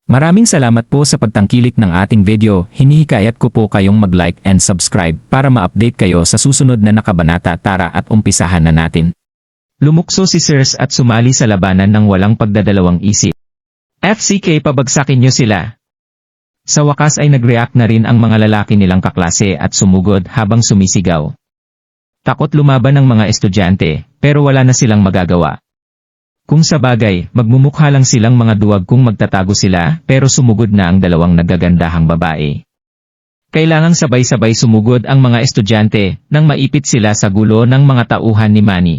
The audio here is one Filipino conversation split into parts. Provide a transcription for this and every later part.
Maraming salamat po sa pagtangkilik ng ating video. Hinihikayat ko po kayong mag-like and subscribe para ma-update kayo sa susunod na nakabanata. Tara at umpisahan na natin. Lumukso si Sirs at sumali sa labanan ng walang pagdadalawang isip. FCK, pabagsakin nyo sila. Sa wakas ay nag-react na rin ang mga lalaki nilang kaklase at sumugod habang sumisigaw. Takot lumaban ng mga estudyante, pero wala na silang magagawa. Kung sa bagay, magmumukha lang silang mga duwag kung magtatago sila, pero sumugod na ang dalawang nagagandahang babae. Kailangang sabay-sabay sumugod ang mga estudyante nang maipit sila sa gulo ng mga tauhan ni Manny.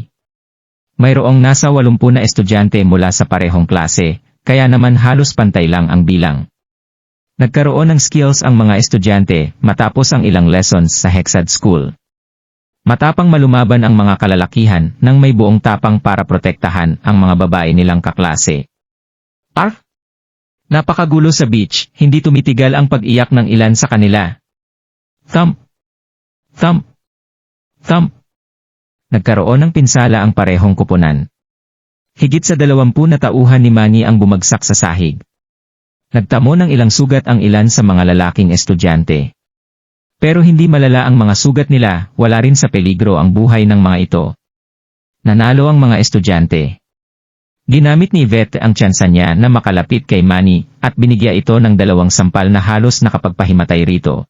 Mayroong nasa 80 na estudyante mula sa parehong klase, kaya naman halos pantay lang ang bilang. Nagkaroon ng skills ang mga estudyante matapos ang ilang lessons sa Hexad School. Matapang malumaban ang mga kalalakihan nang may buong tapang para protektahan ang mga babae nilang kaklase. Napakagulo sa beach, hindi tumitigal ang pag-iyak ng ilan sa kanila. Thump! Thump! Thump! Nagkaroon ng pinsala ang parehong kupunan. Higit sa 20 na tauhan ni Manny ang bumagsak sa sahig. Nagtamo ng ilang sugat ang ilan sa mga lalaking estudyante. Pero hindi malala ang mga sugat nila, wala rin sa peligro ang buhay ng mga ito. Nanalo ang mga estudyante. Ginamit ni Yvette ang tsansa niya na makalapit kay Manny at binigya ito ng 2 sampal na halos nakapagpahimatay rito.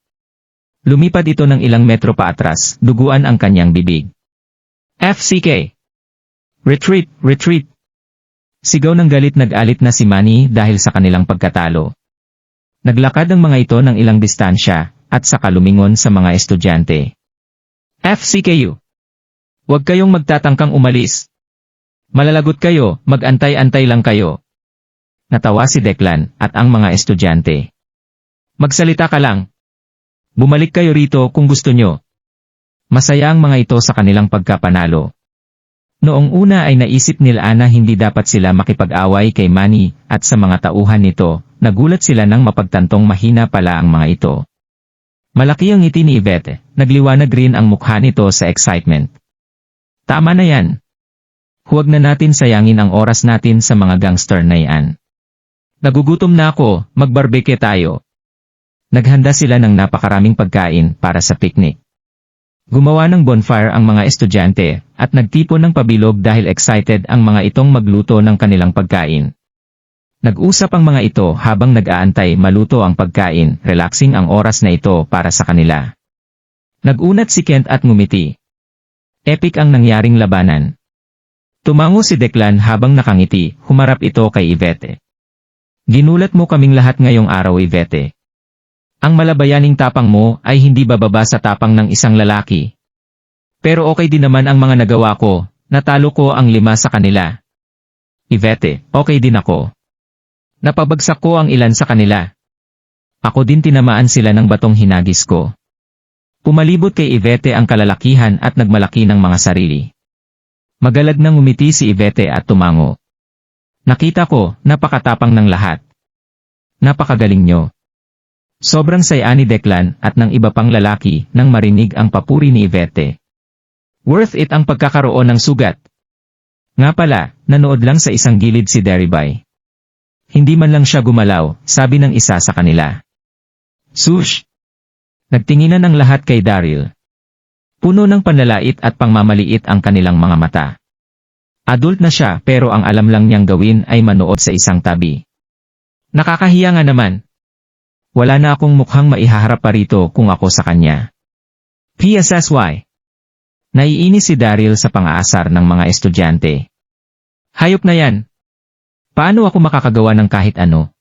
Lumipad ito ng ilang metro pa atras, duguan ang kanyang bibig. FCK! Retreat! Retreat! Sigaw ng galit nag-alit na si Manny dahil sa kanilang pagkatalo. Naglakad ang mga ito ng ilang distansya at saka lumingon sa mga estudyante. FCKU! Huwag kayong magtatangkang umalis. Malalagot kayo, mag-antay-antay lang kayo. Natawa si Declan at ang mga estudyante. Magsalita ka lang. Bumalik kayo rito kung gusto nyo. Masaya ang mga ito sa kanilang pagkapanalo. Noong una ay naisip nila na hindi dapat sila makipag-away kay Manny at sa mga tauhan nito, nagulat sila nang mapagtantong mahina pala ang mga ito. Malaki ang ngiti ni Yvette, nagliwanag rin ang mukha nito sa excitement. Tama na yan. Huwag na natin sayangin ang oras natin sa mga gangster na yan. Nagugutom na ako, magbarbecue tayo. Naghanda sila ng napakaraming pagkain para sa picnic. Gumawa ng bonfire ang mga estudyante at nagtipon ng pabilog dahil excited ang mga itong magluto ng kanilang pagkain. Nag-usap ang mga ito habang nag-aantay maluto ang pagkain, relaxing ang oras na ito para sa kanila. Nag-unat si Kent at ngumiti. Epic ang nangyaring labanan. Tumango si Declan habang nakangiti, humarap ito kay Yvette. Ginulat mo kaming lahat ngayong araw, Yvette. Ang malabayaning tapang mo ay hindi bababa sa tapang ng isang lalaki. Pero okay din naman ang mga nagawa ko, natalo ko ang 5 sa kanila. Yvette, okay din ako. Napabagsak ko ang ilan sa kanila. Ako din tinamaan sila ng batong hinagis ko. Pumalibot kay Yvette ang kalalakihan at nagmalaki ng mga sarili. Magalag nang umiti si Yvette at tumango. Nakita ko, napakatapang ng lahat. Napakagaling nyo. Sobrang saya ni Declan at ng iba pang lalaki nang marinig ang papuri ni Yvette. Worth it ang pagkakaroon ng sugat. Nga pala, nanood lang sa isang gilid si Derrybay. Hindi man lang siya gumalaw, sabi ng isa sa kanila. Sush! Nagtinginan ang lahat kay Daryl. Puno ng panlalait at pangmamaliit ang kanilang mga mata. Adult na siya pero ang alam lang niyang gawin ay manood sa isang tabi. Nakakahiya nga naman. Wala na akong mukhang maihaharap pa rito kung ako sa kanya. PSSY. Naiinis si Daryl sa pang-aasar ng mga estudyante. Hayop na yan. Paano ako makakagawa ng kahit ano?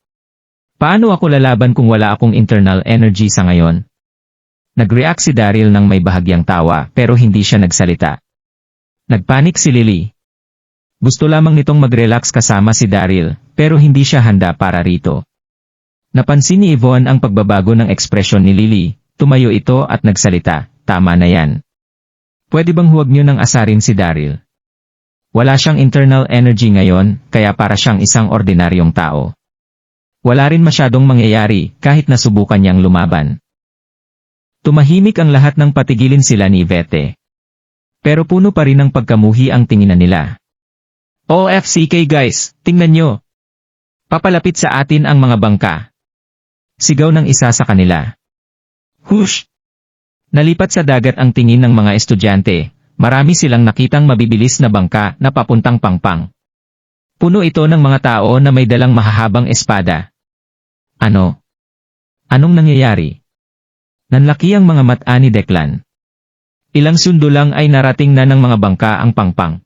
Paano ako lalaban kung wala akong internal energy sa ngayon? Nag-react si Daryl ng may bahagyang tawa pero hindi siya nagsalita. Nagpanik si Lily. Gusto lamang nitong mag-relax kasama si Daryl pero hindi siya handa para rito. Napansin ni Yvonne ang pagbabago ng ekspresyon ni Lily, tumayo ito at nagsalita, tama na yan. Pwede bang huwag niyo nang asarin si Daryl? Wala siyang internal energy ngayon, kaya para siyang isang ordinaryong tao. Wala rin masyadong mangyayari kahit nasubukan niyang lumaban. Tumahimik ang lahat nang patigilin sila ni Yvette. Pero puno pa rin ng pagkamuhi ang tinginan nila. OFCK guys, tingnan nyo. Papalapit sa atin ang mga bangka. Sigaw ng isa sa kanila. Hush! Nalipat sa dagat ang tingin ng mga estudyante. Marami silang nakitang mabibilis na bangka na papuntang Pangpang. Puno ito ng mga tao na may dalang mahahabang espada. Ano? Anong nangyayari? Nanlaki ang mga mata ni Declan. Ilang sundo lang ay narating na ng mga bangka ang Pangpang.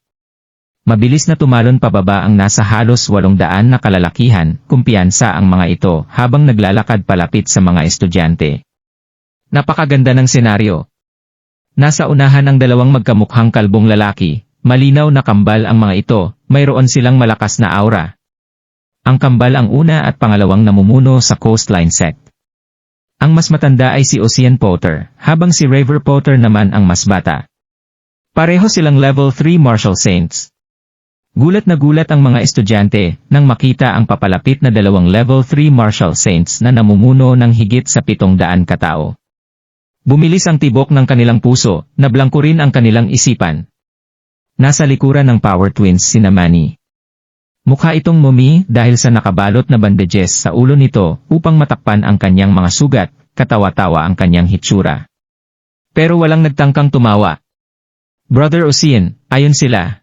Mabilis na tumalon pababa ang nasa halos 800 na kalalakihan, kumpiyansa ang mga ito habang naglalakad palapit sa mga estudyante. Napakaganda ng senaryo. Nasa unahan ang dalawang magkamukhang kalbong lalaki, malinaw na kambal ang mga ito, mayroon silang malakas na aura. Ang kambal ang una at pangalawang namumuno sa Coastline Sect. Ang mas matanda ay si Ocean Potter, habang si Raver Potter naman ang mas bata. Pareho silang level 3 Martial Saints. Gulat na gulat ang mga estudyante nang makita ang papalapit na dalawang level 3 Martial Saints na namumuno ng higit sa 700 katao. Bumilis ang tibok ng kanilang puso, nablangko rin ang kanilang isipan. Nasa likuran ng Power Twins sina Manny. Mukha itong mumi dahil sa nakabalot na bandages sa ulo nito upang matakpan ang kanyang mga sugat, katawa-tawa ang kanyang hitsura. Pero walang nagtangkang tumawa. Brother Ocean, ayon sila.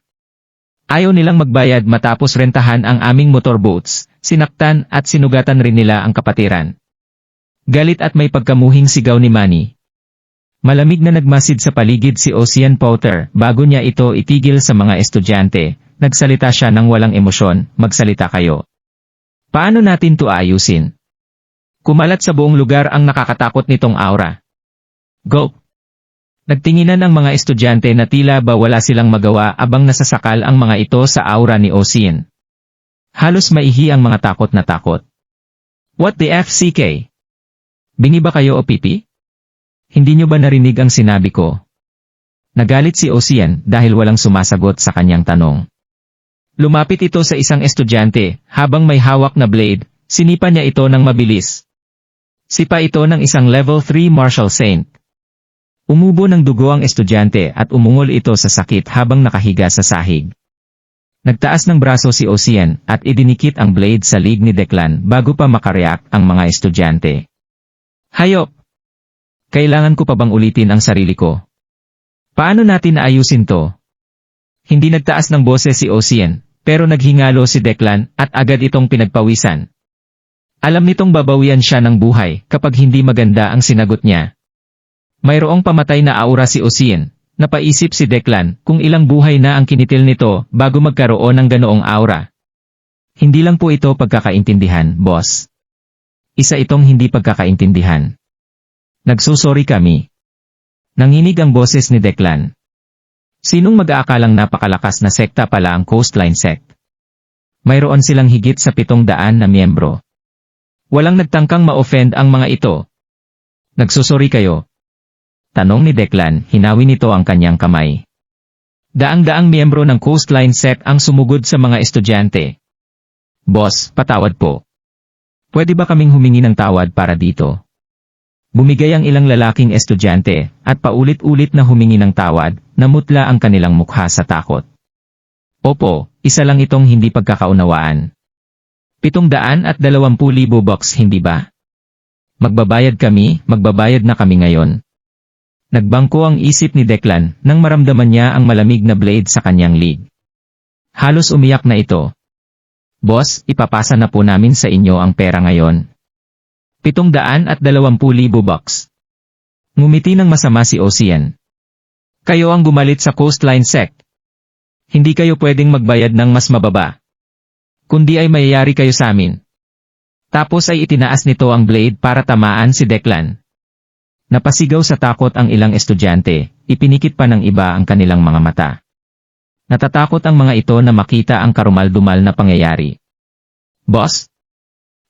Ayaw nilang magbayad matapos rentahan ang aming motorboats, sinaktan at sinugatan rin nila ang kapatiran. Galit at may pagkamuhing sigaw ni Manny. Malamig na nagmasid sa paligid si Ocean Potter bago niya ito itigil sa mga estudyante. Nagsalita siya ng walang emosyon, magsalita kayo. Paano natin to ayusin? Kumalat sa buong lugar ang nakakatakot nitong aura. Go! Nagtinginan ang mga estudyante na tila ba wala silang magawa abang nasasakal ang mga ito sa aura ni Ocean. Halos maihi ang mga takot na takot. What the FCK? Bingi ba kayo o pipi? Hindi nyo ba narinig ang sinabi ko? Nagalit si Ocean dahil walang sumasagot sa kanyang tanong. Lumapit ito sa isang estudyante, habang may hawak na blade, sinipa niya ito ng mabilis. Sipa ito ng isang level 3 Martial Saint. Umubo ng dugo ang estudyante at umungol ito sa sakit habang nakahiga sa sahig. Nagtaas ng braso si Ocean at idinikit ang blade sa lig ni Declan bago pa makareact ang mga estudyante. Hayop! Kailangan ko pa bang ulitin ang sarili ko? Paano natin naayusin to? Hindi nagtaas ng boses si Ocean, pero naghingalo si Declan at agad itong pinagpawisan. Alam nitong babawian siya ng buhay kapag hindi maganda ang sinagot niya. Mayroong pamatay na aura si Ocean. Napaisip si Declan kung ilang buhay na ang kinitil nito bago magkaroon ng ganoong aura. Hindi lang po ito pagkakaintindihan, boss. Isa itong hindi pagkakaintindihan. Nagsusori kami. Nanginig ang boses ni Declan. Sinong mag-aakalang napakalakas na sekta pala ang Coastline Sect? Mayroon silang higit sa 700 na miyembro. Walang nagtangkang ma-offend ang mga ito. Nagsusori kayo? Tanong ni Declan, hinawi nito ang kanyang kamay. Daang-daang miyembro ng Coastline Sect ang sumugod sa mga estudyante. Boss, patawad po. Pwede ba kaming humingi ng tawad para dito? Bumigay ang ilang lalaking estudyante, at paulit-ulit na humingi ng tawad, namutla ang kanilang mukha sa takot. Opo, isa lang itong hindi pagkakaunawaan. 720,000 bucks, hindi ba? Magbabayad na kami ngayon. Nagbangko ang isip ni Declan nang maramdaman niya ang malamig na blade sa kanyang lig. Halos umiyak na ito. Boss, ipapasa na po namin sa inyo ang pera ngayon. 720,000 bucks. Ngumiti ng masama si Ocean. Kayo ang gumalit sa Coastline Sect. Hindi kayo pwedeng magbayad ng mas mababa. Kundi ay mayayari kayo sa amin. Tapos ay itinaas nito ang blade para tamaan si Declan. Napasigaw sa takot ang ilang estudyante, ipinikit pa ng iba ang kanilang mga mata. Natatakot ang mga ito na makita ang karumal-dumal na pangyayari. Boss?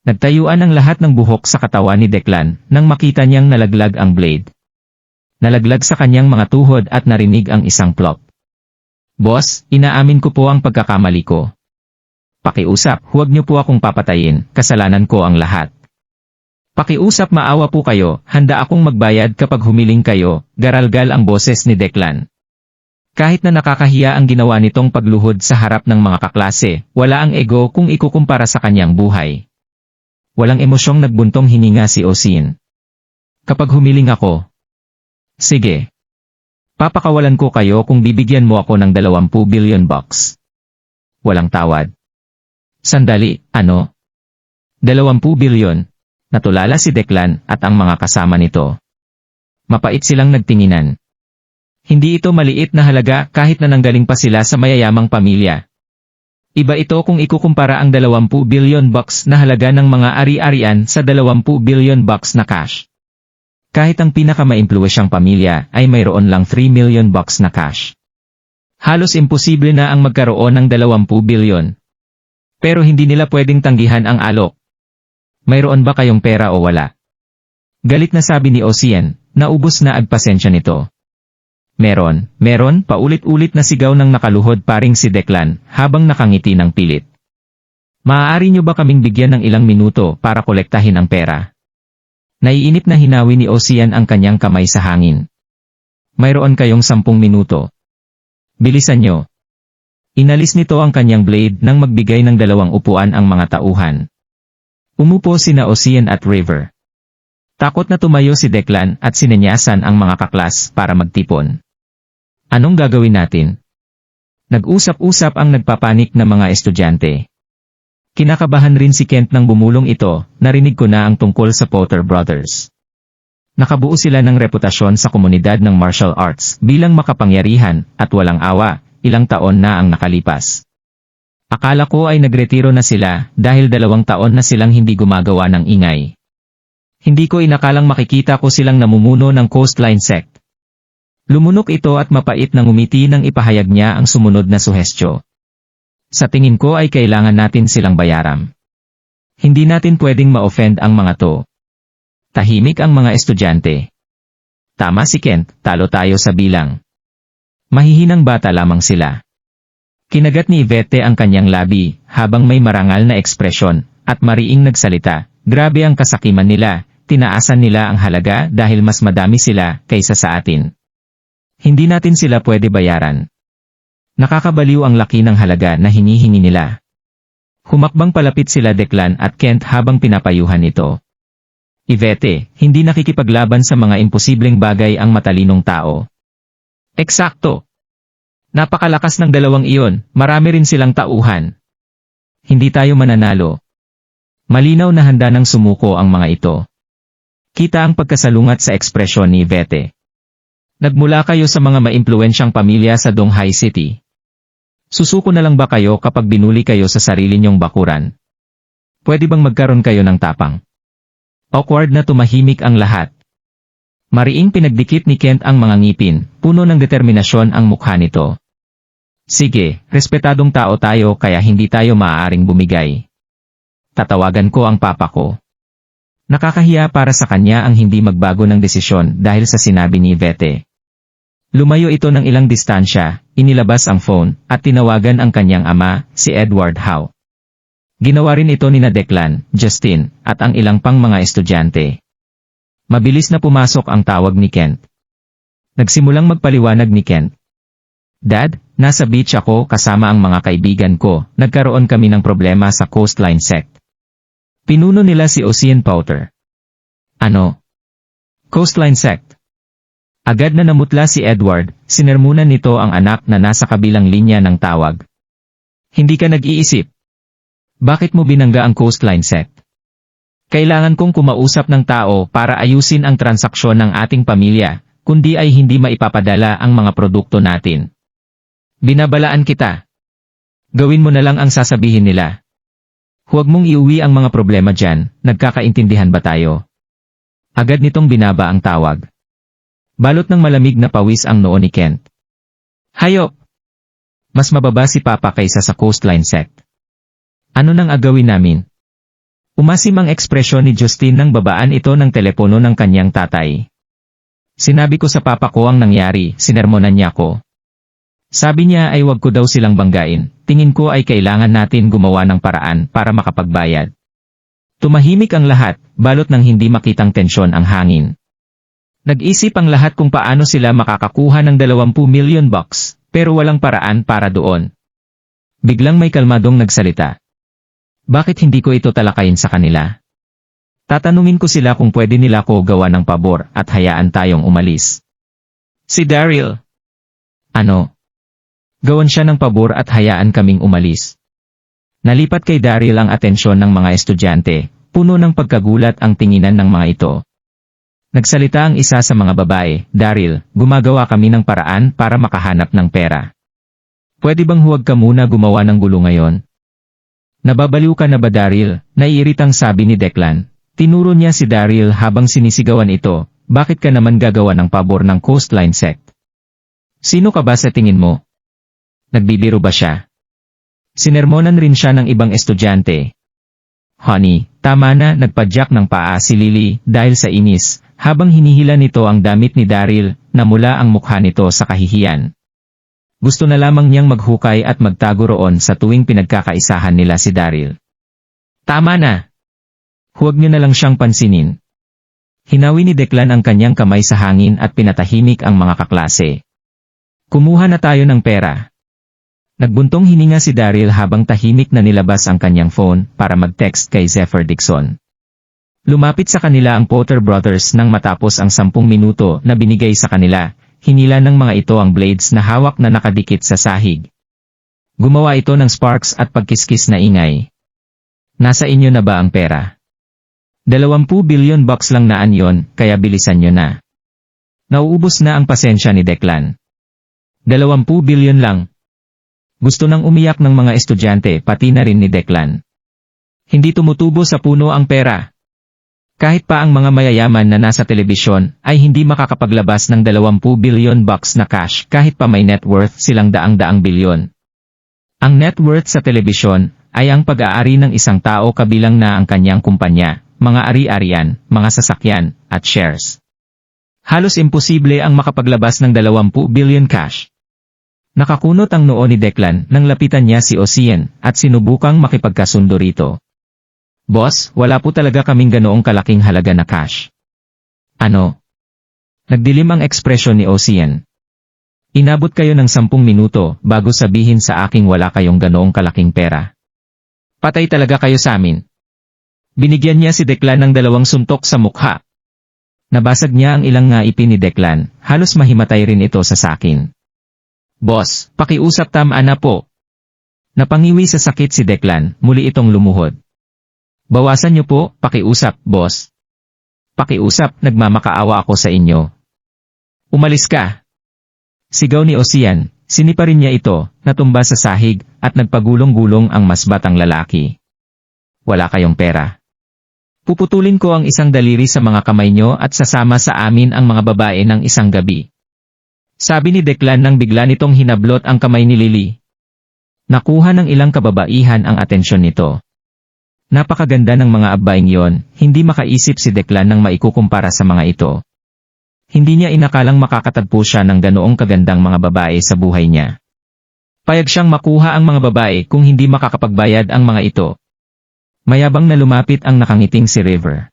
Nagtayuan ang lahat ng buhok sa katawan ni Declan nang makita niyang nalaglag ang blade. Nalaglag sa kanyang mga tuhod at narinig ang isang plop. Boss, inaamin ko po ang pagkakamali ko. Pakiusap, huwag niyo po akong papatayin, kasalanan ko ang lahat. Pakiusap, maawa po kayo, handa akong magbayad kapag humiling kayo, garalgal ang boses ni Declan. Kahit na nakakahiya ang ginawa nitong pagluhod sa harap ng mga kaklase, wala ang ego kung ikukumpara sa kanyang buhay. Walang emosyong nagbuntong hininga si Osin. Kapag humiling ako, sige. Papakawalan ko kayo kung bibigyan mo ako ng 20 billion bucks. Walang tawad. Sandali, ano? 20 billion. Natulala si Declan at ang mga kasama nito. Mapait silang nagtinginan. Hindi ito maliit na halaga kahit na nanggaling pa sila sa mayayamang pamilya. Iba ito kung ikukumpara ang 20 billion bucks na halaga ng mga ari-arian sa 20 billion bucks na cash. Kahit ang pinakamaimpluwensyang pamilya ay mayroon lang 3 million bucks na cash. Halos imposible na ang magkaroon ng 20 billion. Pero hindi nila pwedeng tanggihan ang alok. Mayroon ba kayong pera o wala? Galit na sabi ni Ocean, naubos na ang pasensya nito. Meron, paulit-ulit na sigaw ng nakaluhod paring si Declan, habang nakangiti ng pilit. Maaari nyo ba kaming bigyan ng ilang minuto para kolektahin ang pera? Naiinip na hinawi ni Ocean ang kanyang kamay sa hangin. Mayroon kayong 10 minuto. Bilisan nyo. Inalis nito ang kanyang blade nang magbigay ng 2 upuan ang mga tauhan. Umupo sina Ocean at River. Takot na tumayo si Declan at sinenyasan ang mga kaklas para magtipon. Anong gagawin natin? Nag-usap-usap ang nagpapanik na mga estudyante. Kinakabahan rin si Kent nang bumulong ito, narinig ko na ang tungkol sa Potter Brothers. Nakabuo sila ng reputasyon sa komunidad ng martial arts bilang makapangyarihan at walang awa, ilang taon na ang nakalipas. Akala ko ay nagretiro na sila dahil 2 taon na silang hindi gumagawa ng ingay. Hindi ko inakalang makikita ko silang namumuno ng Coastline Sect. Lumunok ito at mapait na ngumiti nang ipahayag niya ang sumunod na suhestyo. Sa tingin ko ay kailangan natin silang bayaran. Hindi natin pwedeng ma-offend ang mga to. Tahimik ang mga estudyante. Tama si Kent, talo tayo sa bilang. Mahihinang bata lamang sila. Kinagat ni Yvette ang kanyang labi, habang may marangal na ekspresyon, at mariing nagsalita. Grabe ang kasakiman nila, tinaasan nila ang halaga dahil mas madami sila kaysa sa atin. Hindi natin sila pwede bayaran. Nakakabaliw ang laki ng halaga na hinihingi nila. Humakbang palapit sila Declan at Kent habang pinapayuhan ito. Yvette, hindi nakikipaglaban sa mga imposibleng bagay ang matalinong tao. Eksakto. Napakalakas ng 2 iyon, marami rin silang tauhan. Hindi tayo mananalo. Malinaw na handa ng sumuko ang mga ito. Kita ang pagkasalungat sa ekspresyon ni Yvette. Nagmula kayo sa mga maimpluwensyang pamilya sa Donghai City. Susuko na lang ba kayo kapag binuli kayo sa sarili niyong bakuran? Pwede bang magkaroon kayo ng tapang? Awkward na tumahimik ang lahat. Mariing pinagdikit ni Kent ang mga ngipin, puno ng determinasyon ang mukha nito. Sige, respetadong tao tayo kaya hindi tayo maaaring bumigay. Tatawagan ko ang papa ko. Nakakahiya para sa kanya ang hindi magbago ng desisyon dahil sa sinabi ni Yvette. Lumayo ito ng ilang distansya, inilabas ang phone, at tinawagan ang kanyang ama, si Edward Howe. Ginawa rin ito ni Declan, Justin, at ang ilang pang mga estudyante. Mabilis na pumasok ang tawag ni Kent. Nagsimulang magpaliwanag ni Kent. Dad, nasa beach ako kasama ang mga kaibigan ko, nagkaroon kami ng problema sa Coastline Sect. Pinuno nila si Ocean Potter. Ano? Coastline Sect. Agad na namutla si Edward, sinermunan nito ang anak na nasa kabilang linya ng tawag. Hindi ka nag-iisip. Bakit mo binangga ang Coastline Sect? Kailangan kong kumausap ng tao para ayusin ang transaksyon ng ating pamilya, kundi ay hindi maipapadala ang mga produkto natin. Binabalaan kita. Gawin mo na lang ang sasabihin nila. Huwag mong iuwi ang mga problema dyan, nagkakaintindihan ba tayo? Agad nitong binaba ang tawag. Balot ng malamig na pawis ang noo ni Kent. Hayop! Mas mababa si Papa kaysa sa Coastline Sect. Ano nang agawin namin? Umasim ang ekspresyon ni Justin nang babaan ito ng telepono ng kanyang tatay. Sinabi ko sa papa ko ang nangyari, sinermonan niya ko. Sabi niya ay wag ko daw silang banggain, tingin ko ay kailangan natin gumawa ng paraan para makapagbayad. Tumahimik ang lahat, balot ng hindi makitang tensyon ang hangin. Nag-isip ang lahat kung paano sila makakakuha ng 20 million bucks, pero walang paraan para doon. Biglang may kalmadong nagsalita. Bakit hindi ko ito talakayin sa kanila? Tatanungin ko sila kung pwede nila ko gawa ng pabor at hayaan tayong umalis. Si Daryl. Ano? Gawan siya ng pabor at hayaan kaming umalis. Nalipat kay Daryl ang atensyon ng mga estudyante, puno ng pagkagulat ang tinginan ng mga ito. Nagsalita ang isa sa mga babae, Daryl, gumagawa kami ng paraan para makahanap ng pera. Pwede bang huwag ka muna gumawa ng gulo ngayon? Nababaliw ka na ba Daryl? Naiiritang sabi ni Declan. Tinuro niya si Daryl habang sinisigawan ito, bakit ka naman gagawa ng pabor ng Coastline Sect? Sino ka ba sa tingin mo? Nagbibiro ba siya? Sinermonan rin siya ng ibang estudyante. Honey, tama na, nagpadyak ng paa si Lily dahil sa inis, habang hinihila nito ang damit ni Daryl, namula ang mukha nito sa kahihiyan. Gusto na lamang niyang maghukay at magtago roon sa tuwing pinagkakaisahan nila si Daryl. Tama na! Huwag niyo na lang siyang pansinin. Hinawi ni Declan ang kanyang kamay sa hangin at pinatahimik ang mga kaklase. Kumuha na tayo ng pera. Nagbuntong hininga si Daryl habang tahimik na nilabas ang kanyang phone para mag-text kay Zephyr Dixon. Lumapit sa kanila ang Potter Brothers nang matapos ang 10 minuto na binigay sa kanila, hinila ng mga ito ang blades na hawak na nakadikit sa sahig. Gumawa ito ng sparks at pagkiskis na ingay. Nasa inyo na ba ang pera? 20 billion bucks lang naan yon, kaya bilisan nyo na. Nauubos na ang pasensya ni Declan. 20 billion lang. Gusto nang umiyak ng mga estudyante pati na rin ni Declan. Hindi tumutubo sa puno ang pera. Kahit pa ang mga mayayaman na nasa telebisyon ay hindi makakapaglabas ng 20 billion bucks na cash kahit pa may net worth silang daang-daang bilyon. Ang net worth sa telebisyon ay ang pag-aari ng isang tao kabilang na ang kanyang kumpanya, mga ari-arian, mga sasakyan, at shares. Halos imposible ang makapaglabas ng 20 billion cash. Nakakunot ang noo ni Declan nang lapitan niya si Ocean at sinubukang makipagkasundo rito. Boss, wala po talaga kaming ganoong kalaking halaga na cash. Ano? Nagdilim ang ekspresyon ni Ocean. Inabot kayo ng 10 minuto bago sabihin sa aking wala kayong ganoong kalaking pera. Patay talaga kayo sa amin. Binigyan niya si Declan ng 2 suntok sa mukha. Nabasag niya ang ilang ngaipin ni Declan, halos mahimatay rin ito sa sakin. Boss, pakiusap tama na po. Napangiwi sa sakit si Declan, muli itong lumuhod. Bawasan niyo po, pakiusap, boss. Pakiusap, nagmamakaawa ako sa inyo. Umalis ka. Sigaw ni Ocean, sinipa rin niya ito, natumba sa sahig, at nagpagulong-gulong ang mas batang lalaki. Wala kayong pera. Puputulin ko ang isang daliri sa mga kamay nyo at sasama sa amin ang mga babae ng isang gabi. Sabi ni Declan nang bigla nitong hinablot ang kamay ni Lily. Nakuha ng ilang kababaihan ang atensyon nito. Napakaganda ng mga abaing yon, hindi makaisip si Declan nang maikukumpara sa mga ito. Hindi niya inakalang makakatagpo siya ng ganoong kagandang mga babae sa buhay niya. Payag siyang makuha ang mga babae kung hindi makakapagbayad ang mga ito. Mayabang na lumapit ang nakangiting si River.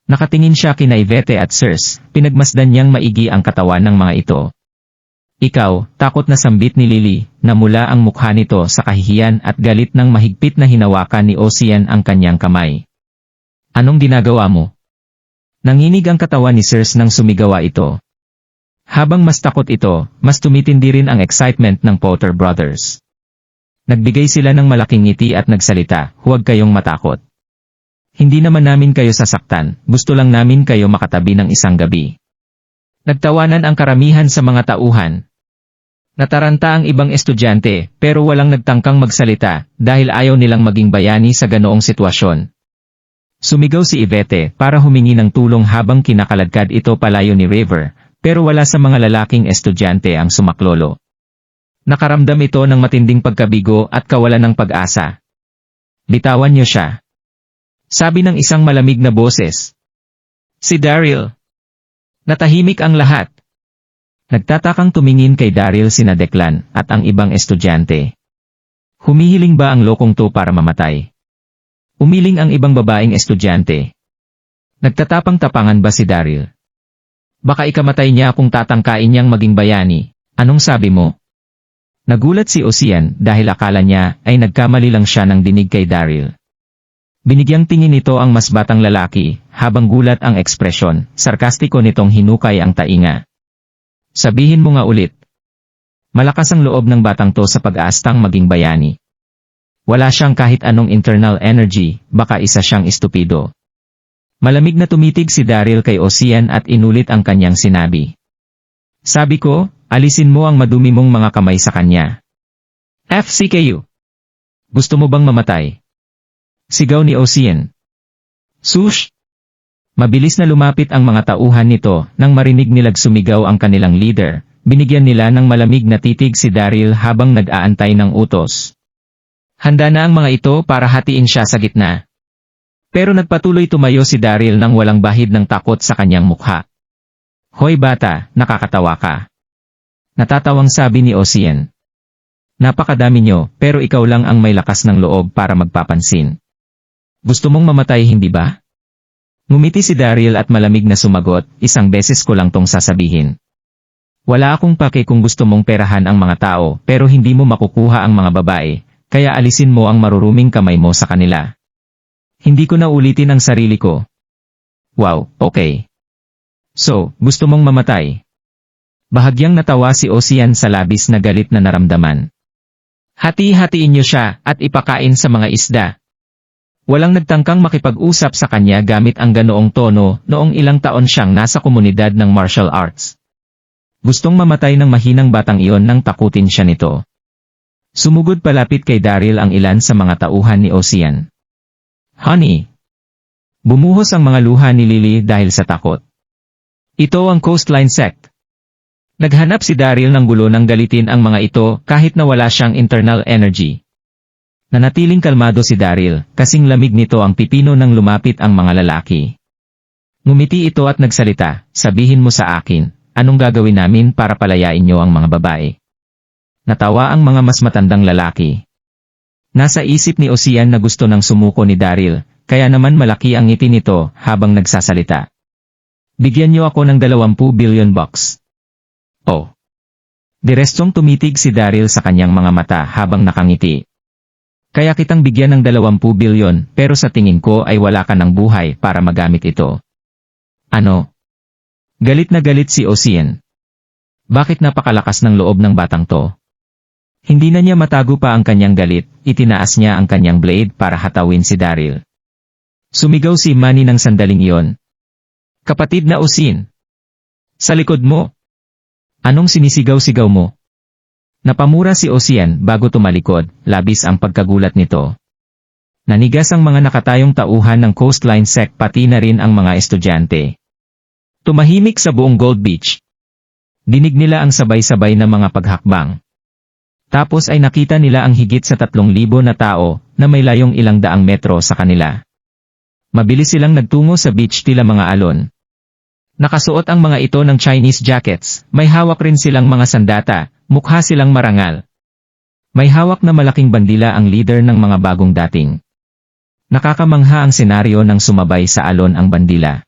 Nakatingin siya kina Yvette at Circe, pinagmasdan niyang maigi ang katawan ng mga ito. Ikaw, takot na sambit ni Lily, namula ang mukha nito sa kahihiyan at galit ng mahigpit na hinawakan ni Ocean ang kanyang kamay. Anong ginagawa mo? Nanginig ang katawan ni Circe nang sumigawa ito. Habang mas takot ito, mas tumitindi rin ang excitement ng Potter Brothers. Nagbigay sila ng malaking ngiti at nagsalita, huwag kayong matakot. Hindi naman namin kayo sasaktan, gusto lang namin kayo makatabi ng isang gabi. Nagtawanan ang karamihan sa mga tauhan. Nataranta ang ibang estudyante, pero walang nagtangkang magsalita, dahil ayaw nilang maging bayani sa ganoong sitwasyon. Sumigaw si Yvette para humingi ng tulong habang kinakaladkad ito palayo ni River, pero wala sa mga lalaking estudyante ang sumaklolo. Nakaramdam ito ng matinding pagkabigo at kawalan ng pag-asa. Bitawan niyo siya. Sabi ng isang malamig na boses. Si Daryl. Natahimik ang lahat. Nagtatakang tumingin kay Daryl sina Declan at ang ibang estudyante. Humihiling ba ang lokong to para mamatay? Umiling ang ibang babaeng estudyante. Nagtatapang-tapangan ba si Daryl? Baka ikamatay niya kung tatangkain niyang maging bayani. Anong sabi mo? Nagulat si Ocean dahil akala niya ay nagkamali lang siya ng dinig kay Daryl. Binigyang tingin nito ang mas batang lalaki, habang gulat ang ekspresyon, sarkastiko nitong hinukay ang tainga. Sabihin mo nga ulit. Malakas ang loob ng batang to sa pag-aastang maging bayani. Wala siyang kahit anong internal energy, baka isa siyang estupido. Malamig na tumitig si Daryl kay Ocean at inulit ang kanyang sinabi. Sabi ko, alisin mo ang madumi mong mga kamay sa kanya. FCKU. Gusto mo bang mamatay? Sigaw ni Ocean. Sush! Mabilis na lumapit ang mga tauhan nito nang marinig nilang sumigaw ang kanilang leader. Binigyan nila ng malamig na titig si Daryl habang nag-aantay ng utos. Handa na ang mga ito para hatiin siya sa gitna. Pero nagpatuloy tumayo si Daryl nang walang bahid ng takot sa kanyang mukha. Hoy bata, nakakatawa ka. Natatawang sabi ni Ocean. Napakadami nyo, pero ikaw lang ang may lakas ng loob para magpapansin. Gusto mong mamatay hindi ba? Ngumiti si Daryl at malamig na sumagot, isang beses ko lang tong sasabihin. Wala akong pake kung gusto mong perahan ang mga tao pero hindi mo makukuha ang mga babae, kaya alisin mo ang maruruming kamay mo sa kanila. Hindi ko na ulitin ang sarili ko. Wow, okay. So, gusto mong mamatay? Bahagyang natawa si Ocean sa labis na galit na naramdaman. Hati-hatiin niyo siya at ipakain sa mga isda. Walang nagtangkang makipag-usap sa kanya gamit ang ganoong tono noong ilang taon siyang nasa komunidad ng martial arts. Gustong mamatay ng mahinang batang iyon nang takutin siya nito. Sumugod palapit kay Daryl ang ilan sa mga tauhan ni Ocean. Honey! Bumuhos ang mga luha ni Lily dahil sa takot. Ito ang Coastline Sect. Naghanap si Daryl ng gulo nang galitin ang mga ito kahit na wala siyang internal energy. Nanatiling kalmado si Daryl, kasing lamig nito ang pipino nang lumapit ang mga lalaki. Ngumiti ito at nagsalita, sabihin mo sa akin, anong gagawin namin para palayain niyo ang mga babae? Natawa ang mga mas matandang lalaki. Nasa isip ni Ocean na gusto ng sumuko ni Daryl, kaya naman malaki ang ngiti nito habang nagsasalita. Bigyan niyo ako ng 20 billion bucks. Oh. Direstong tumitig si Daryl sa kanyang mga mata habang nakangiti. Kaya kitang bigyan ng 20 bilyon pero sa tingin ko ay wala ka ng buhay para magamit ito. Ano? Galit na galit si Ocean. Bakit napakalakas ng loob ng batang to? Hindi na niya matago pa ang kanyang galit, itinaas niya ang kanyang blade para hatawin si Daryl. Sumigaw si Manny ng sandaling iyon. Kapatid na Ocean! Sa likod mo! Anong sinisigaw-sigaw mo? Napamura si Ocean bago tumalikod, labis ang pagkagulat nito. Nanigas ang mga nakatayong tauhan ng Coastline Sect pati na rin ang mga estudyante. Tumahimik sa buong Gold Beach. Dinig nila ang sabay-sabay na mga paghakbang. Tapos ay nakita nila ang higit sa 3,000 na tao na may layong ilang daang metro sa kanila. Mabilis silang nagtungo sa beach tila mga alon. Nakasuot ang mga ito ng Chinese jackets, may hawak rin silang mga sandata, mukha silang marangal. May hawak na malaking bandila ang leader ng mga bagong dating. Nakakamangha ang senaryo ng sumabay sa alon ang bandila.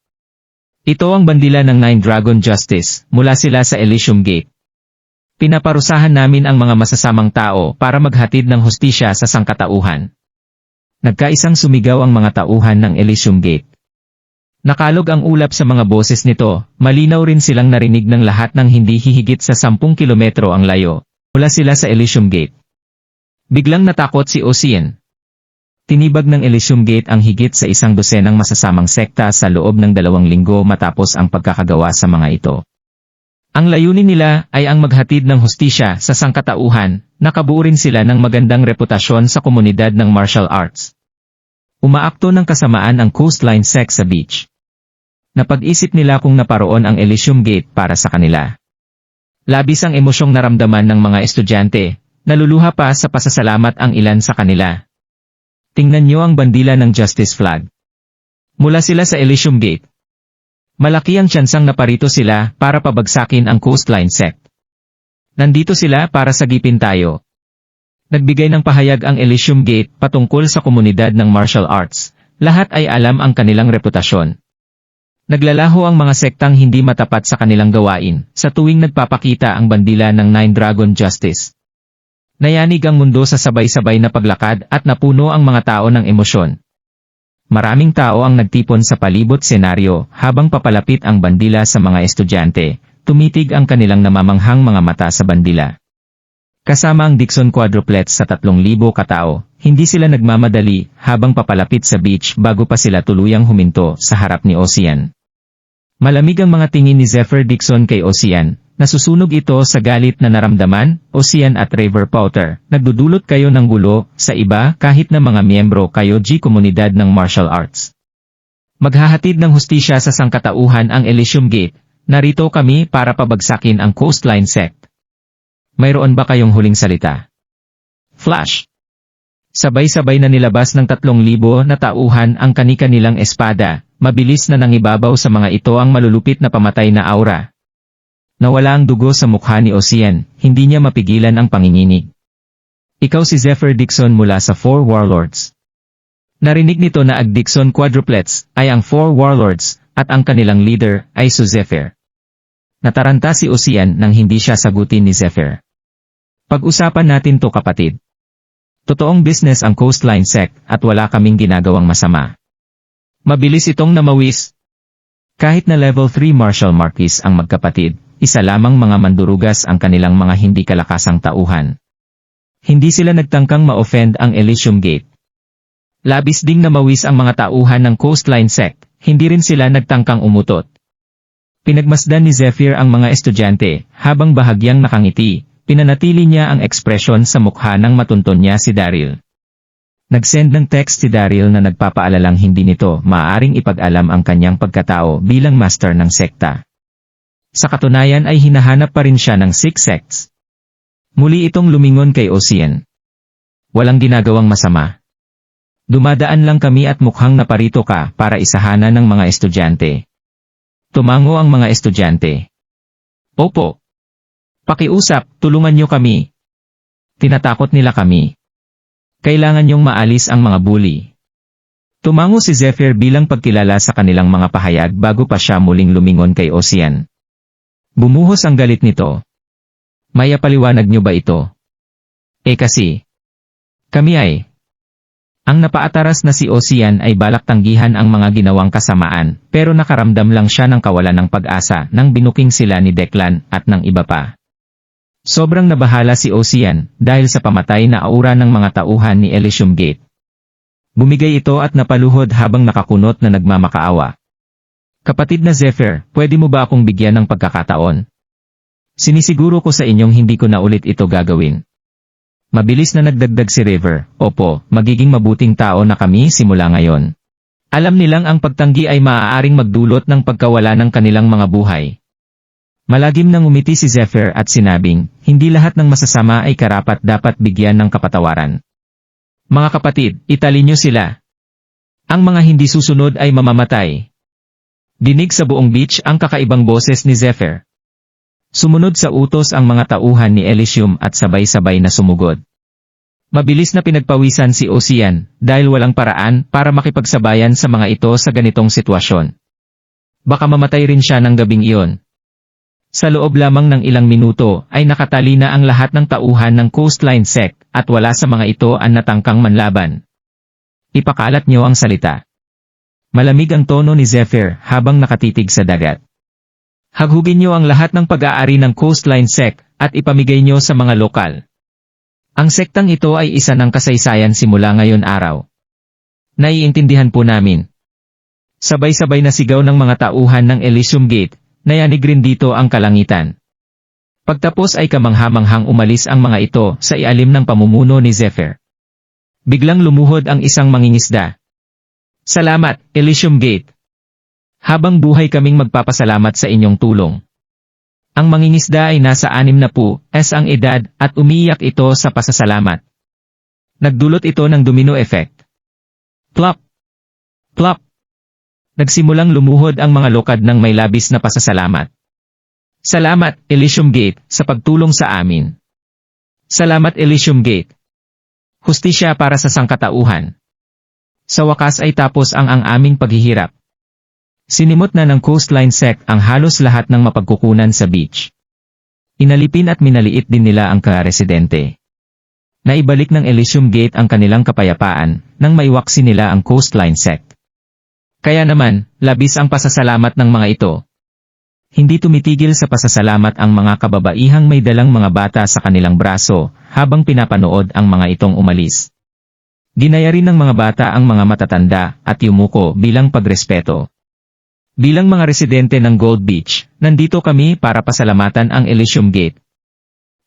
Ito ang bandila ng Nine Dragon Justice, mula sila sa Elysium Gate. Pinaparusahan namin ang mga masasamang tao para maghatid ng hustisya sa sangkatauhan. Nagkaisang sumigaw ang mga tauhan ng Elysium Gate. Nakalog ang ulap sa mga boses nito, malinaw rin silang narinig ng lahat ng hindi hihigit sa 10 kilometro ang layo, mula sila sa Elysium Gate. Biglang natakot si Ocean. Tinibag ng Elysium Gate ang higit sa 100 masasamang sekta sa loob ng 2 linggo matapos ang pagkakagawa sa mga ito. Ang layunin nila ay ang maghatid ng hustisya sa sangkatauhan, nakabuo rin sila ng magandang reputasyon sa komunidad ng martial arts. Umaakto ng kasamaan ang Coastline Sect sa beach. Napag-isip nila kung naparoon ang Elysium Gate para sa kanila. Labis ang emosyong naramdaman ng mga estudyante, naluluha pa sa pasasalamat ang ilan sa kanila. Tingnan niyo ang bandila ng Justice Flag. Mula sila sa Elysium Gate. Malaki ang tsansang naparito sila para pabagsakin ang Coastline Sect. Nandito sila para sagipin tayo. Nagbigay ng pahayag ang Elysium Gate patungkol sa komunidad ng martial arts. Lahat ay alam ang kanilang reputasyon. Naglalaho ang mga sektang hindi matapat sa kanilang gawain sa tuwing nagpapakita ang bandila ng Nine Dragon Justice. Nayanig ang mundo sa sabay-sabay na paglakad at napuno ang mga tao ng emosyon. Maraming tao ang nagtipon sa palibot senaryo habang papalapit ang bandila sa mga estudyante, tumitig ang kanilang namamanghang mga mata sa bandila. Kasama ang Dixon quadruplets sa 3,000 katao, hindi sila nagmamadali habang papalapit sa beach bago pa sila tuluyang huminto sa harap ni Ocean. Malamig ang mga tingin ni Zephyr Dixon kay Ocean. Nasusunog ito sa galit na naramdaman. Ocean at River Powder, nagdudulot kayo ng gulo sa iba kahit na mga miyembro kayo komunidad ng martial arts. Maghahatid ng hustisya sa sangkatauhan ang Elysium Gate. Narito kami para pabagsakin ang Coastline Sect. Mayroon ba kayong huling salita? Flash. Sabay-sabay na nilabas ng 3,000 na tauhan ang kani-kanilang espada. Mabilis na nangibabaw sa mga ito ang malulupit na pamatay na aura. Nawala ang dugo sa mukha ni Ocean, hindi niya mapigilan ang panginginig. Ikaw si Zephyr Dixon mula sa 4 Warlords. Narinig nito na ang Dixon quadruplets ay ang 4 Warlords, at ang kanilang leader ay si Zephyr. Nataranta si Ocean nang hindi siya sagutin ni Zephyr. Pag-usapan natin to kapatid. Totoong business ang Coastline Sect at wala kaming ginagawang masama. Mabilis itong namawis. Kahit na level 3 Martial Marquis ang magkapatid, isa lamang mga mandurugas ang kanilang mga hindi kalakasang tauhan. Hindi sila nagtangkang ma-offend ang Elysium Gate. Labis ding namawis ang mga tauhan ng Coastline Sect, hindi rin sila nagtangkang umutot. Pinagmasdan ni Zephyr ang mga estudyante, habang bahagyang nakangiti, pinanatili niya ang ekspresyon sa mukha ng matunton niya si Daryl. Nag-send ng text si Daryl na nagpapaalalang hindi nito maaaring ipag-alam ang kanyang pagkatao bilang master ng sekta. Sa katunayan ay hinahanap pa rin siya ng 6 sects. Muli itong lumingon kay Ocean. Walang ginagawang masama. Dumadaan lang kami at mukhang naparito ka para isahanan ng mga estudyante. Tumango ang mga estudyante. Opo. Pakiusap, tulungan niyo kami. Tinatakot nila kami. Kailangan niyong maalis ang mga bully. Tumango si Zephyr bilang pagkilala sa kanilang mga pahayag bago pa siya muling lumingon kay Ocean. Bumuhos ang galit nito. Maya paliwanag niyo ba ito? Kasi. Kami ay. Ang napaataras na si Ocean ay balak tanggihan ang mga ginawang kasamaan, pero nakaramdam lang siya ng kawalan ng pag-asa nang binuking sila ni Declan at ng iba pa. Sobrang nabahala si Ocean dahil sa pamatay na aura ng mga tauhan ni Elysium Gate. Bumigay ito at napaluhod habang nakakunot na nagmamakaawa. Kapatid na Zephyr, pwede mo ba akong bigyan ng pagkakataon? Sinisiguro ko sa inyong hindi ko na ulit ito gagawin. Mabilis na nagdagdag si River, opo, magiging mabuting tao na kami simula ngayon. Alam nilang ang pagtanggi ay maaaring magdulot ng pagkawala ng kanilang mga buhay. Malagim nang umiti si Zephyr at sinabing, hindi lahat ng masasama ay karapat dapat bigyan ng kapatawaran. Mga kapatid, italin niyo sila. Ang mga hindi susunod ay mamamatay. Dinig sa buong beach ang kakaibang boses ni Zephyr. Sumunod sa utos ang mga tauhan ni Elysium at sabay-sabay na sumugod. Mabilis na pinagpawisan si Ocean dahil walang paraan para makipagsabayan sa mga ito sa ganitong sitwasyon. Baka mamatay rin siya ng gabing iyon. Sa loob lamang ng ilang minuto ay nakatali na ang lahat ng tauhan ng Coastline Sect at wala sa mga ito ang natangkang manlaban. Ipakalat niyo ang salita. Malamig ang tono ni Zephyr habang nakatitig sa dagat. Haghugin niyo ang lahat ng pag-aari ng Coastline Sect at ipamigay niyo sa mga lokal. Ang sektang ito ay isa ng kasaysayan simula ngayon araw. Naiintindihan po namin. Sabay-sabay na sigaw ng mga tauhan ng Elysium Gate. Nayanig rin dito ang kalangitan. Pagtapos ay kamangha-manghang umalis ang mga ito sa ilalim ng pamumuno ni Zephyr. Biglang lumuhod ang isang mangingisda. Salamat, Elysium Gate. Habang buhay kaming magpapasalamat sa inyong tulong. Ang mangingisda ay nasa 60 ang edad at umiiyak ito sa pasasalamat. Nagdulot ito ng domino effect. Plop! Plop! Nagsimulang lumuhod ang mga lokad ng may labis na pasasalamat. Salamat, Elysium Gate, sa pagtulong sa amin. Salamat, Elysium Gate. Hustisya para sa sangkatauhan. Sa wakas ay tapos ang aming paghihirap. Sinimot na ng Coastline Sect ang halos lahat ng mapagkukunan sa beach. Inalipin at minaliit din nila ang ka-residente. Naibalik ng Elysium Gate ang kanilang kapayapaan nang maiwaksi nila ang Coastline Sect. Kaya naman, labis ang pasasalamat ng mga ito. Hindi tumitigil sa pasasalamat ang mga kababaihang may dalang mga bata sa kanilang braso habang pinapanood ang mga itong umalis. Ginaya rin ng mga bata ang mga matatanda at yumuko bilang pagrespeto. Bilang mga residente ng Gold Beach, nandito kami para pasalamatan ang Elysium Gate.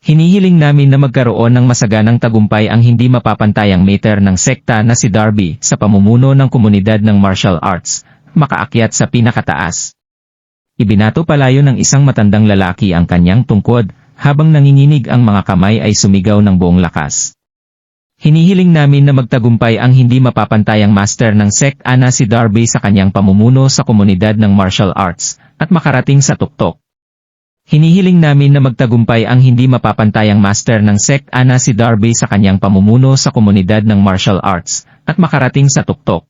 Hinihiling namin na magkaroon ng masaganang tagumpay ang hindi mapapantayang meter ng sekta na si Darby sa pamumuno ng komunidad ng martial arts, makaakyat sa pinakataas. Ibinato palayo ng isang matandang lalaki ang kanyang tungkod, habang nanginginig ang mga kamay ay sumigaw ng buong lakas. Hinihiling namin na magtagumpay ang hindi mapapantayang master ng sekta na si Darby sa kanyang pamumuno sa komunidad ng martial arts, at makarating sa tuktok. Hinihiling namin na magtagumpay ang hindi mapapantayang master ng sekta na si Darby sa kanyang pamumuno sa komunidad ng martial arts, at makarating sa tuktok.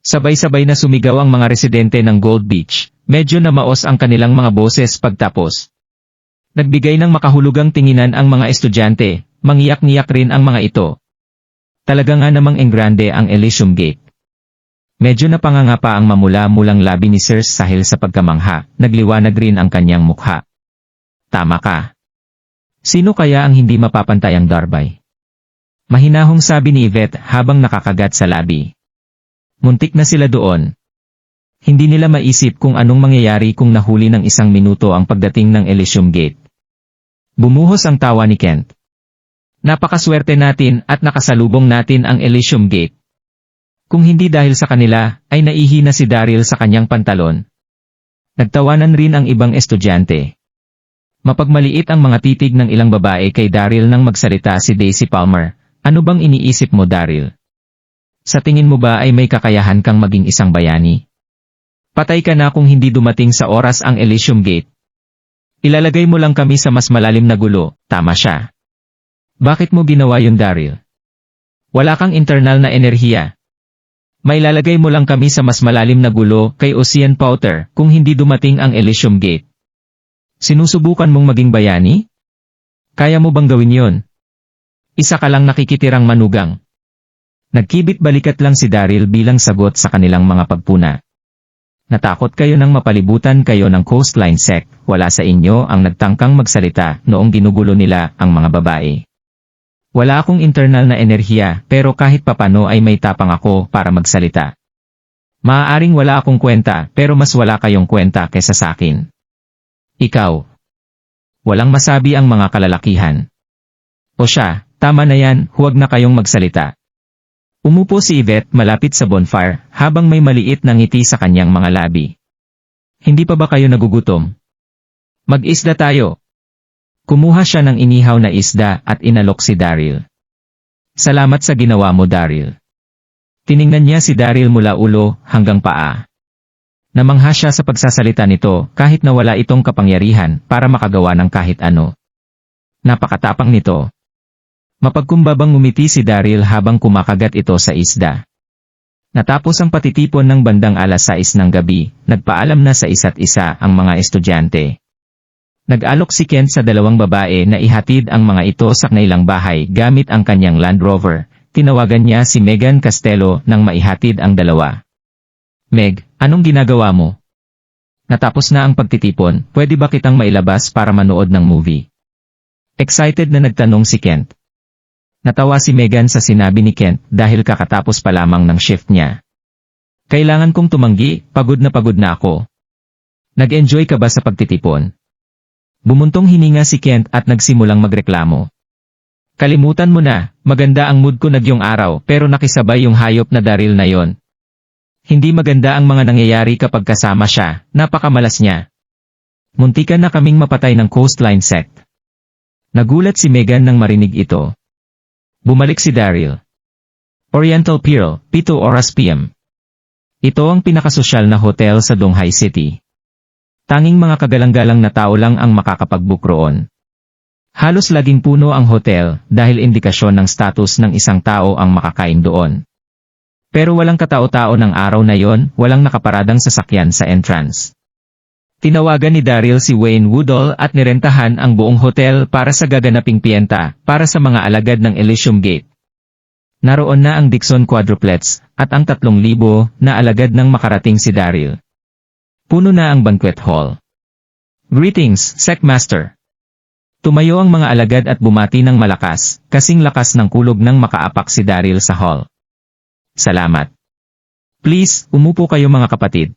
Sabay-sabay na sumigaw ang mga residente ng Gold Beach, medyo namaos ang kanilang mga boses pagtapos. Nagbigay ng makahulugang tinginan ang mga estudyante, mangiyak-ngiyak rin ang mga ito. Talaga nga namang enggrande ang Elysium Gate. Medyo napangangapa ang mamula-mulang labi ni Sir Sahil sa pagkamangha, nagliwanag rin ang kanyang mukha. Tama ka. Sino kaya ang hindi mapapantayang Darby? Mahinahong sabi ni Yvette habang nakakagat sa labi. Muntik na sila doon. Hindi nila maisip kung anong mangyayari kung nahuli ng 1 minuto ang pagdating ng Elysium Gate. Bumuhos ang tawa ni Kent. Napakaswerte natin at nakasalubong natin ang Elysium Gate. Kung hindi dahil sa kanila, ay naihina si Daryl sa kanyang pantalon. Nagtawanan rin ang ibang estudyante. Mapagmaliit ang mga titig ng ilang babae kay Daryl nang magsalita si Daisy Palmer. Ano bang iniisip mo, Daryl? Sa tingin mo ba ay may kakayahan kang maging isang bayani? Patay ka na kung hindi dumating sa oras ang Elysium Gate. Ilalagay mo lang kami sa mas malalim na gulo, tama siya. Bakit mo ginawa yun, Daryl? Wala kang internal na enerhiya. Mailalagay mo lang kami sa mas malalim na gulo kay Ocean Powder kung hindi dumating ang Elysium Gate. Sinusubukan mong maging bayani? Kaya mo bang gawin yon? Isa ka lang nakikitirang manugang. Nagkibit balikat lang si Daryl bilang sagot sa kanilang mga pagpuna. Natakot kayo nang mapalibutan kayo ng Coastline Sect, wala sa inyo ang nagtangkang magsalita noong ginugulo nila ang mga babae. Wala akong internal na enerhiya pero kahit papano ay may tapang ako para magsalita. Maaaring wala akong kwenta pero mas wala kayong kwenta kaysa sa akin. Ikaw. Walang masabi ang mga kalalakihan. O siya, tama na yan, huwag na kayong magsalita. Umupo si Yvette malapit sa bonfire habang may maliit na ngiti sa kanyang mga labi. Hindi pa ba kayo nagugutom? Mag-isda tayo. Kumuha siya ng inihaw na isda at inalok si Daryl. Salamat sa ginawa mo, Daryl. Tiningnan niya si Daryl mula ulo hanggang paa. Namangha siya sa pagsasalita nito kahit na wala itong kapangyarihan para makagawa ng kahit ano. Napakatapang nito. Mapagkumbabang ngumiti si Daryl habang kumakagat ito sa isda. Natapos ang patitipon ng bandang 6:00 ng gabi, nagpaalam na sa isa't isa ang mga estudyante. Nag-alok si Kent sa 2 babae na ihatid ang mga ito sa kanilang bahay gamit ang kanyang Land Rover. Tinawagan niya si Megan Castello nang maihatid ang 2. Meg, anong ginagawa mo? Natapos na ang pagtitipon, pwede ba kitang mailabas para manood ng movie? Excited na nagtanong si Kent. Natawa si Megan sa sinabi ni Kent dahil kakatapos pa lamang ng shift niya. Kailangan kong tumanggi, pagod na ako. Nag-enjoy ka ba sa pagtitipon? Bumuntong hininga si Kent at nagsimulang magreklamo. Kalimutan mo na, maganda ang mood ko nagyong araw pero nakisabay yung hayop na Daryl na yon. Hindi maganda ang mga nangyayari kapag kasama siya, napakamalas niya. Muntikan na kaming mapatay ng Coastline Sect. Nagulat si Megan nang marinig ito. Bumalik si Daryl. Oriental Pearl, 7 oras PM. Ito ang pinakasosyal na hotel sa Donghai City. Tanging mga kagalang-galang na tao lang ang makakapag-book roon. Halos laging puno ang hotel dahil indikasyon ng status ng isang tao ang makakain doon. Pero walang katao-tao ng araw na yon, walang nakaparadang sasakyan sa entrance. Tinawagan ni Daryl si Wayne Woodall at nirentahan ang buong hotel para sa gaganaping piyenta para sa mga alagad ng Elysium Gate. Naroon na ang Dixon quadruplets at ang 3,000 na alagad nang makarating si Daryl. Puno na ang banquet hall. Greetings, Secmaster. Tumayo ang mga alagad at bumati ng malakas, kasing lakas ng kulog nang makaapak si Daryl sa hall. Salamat. Please, umupo kayo mga kapatid.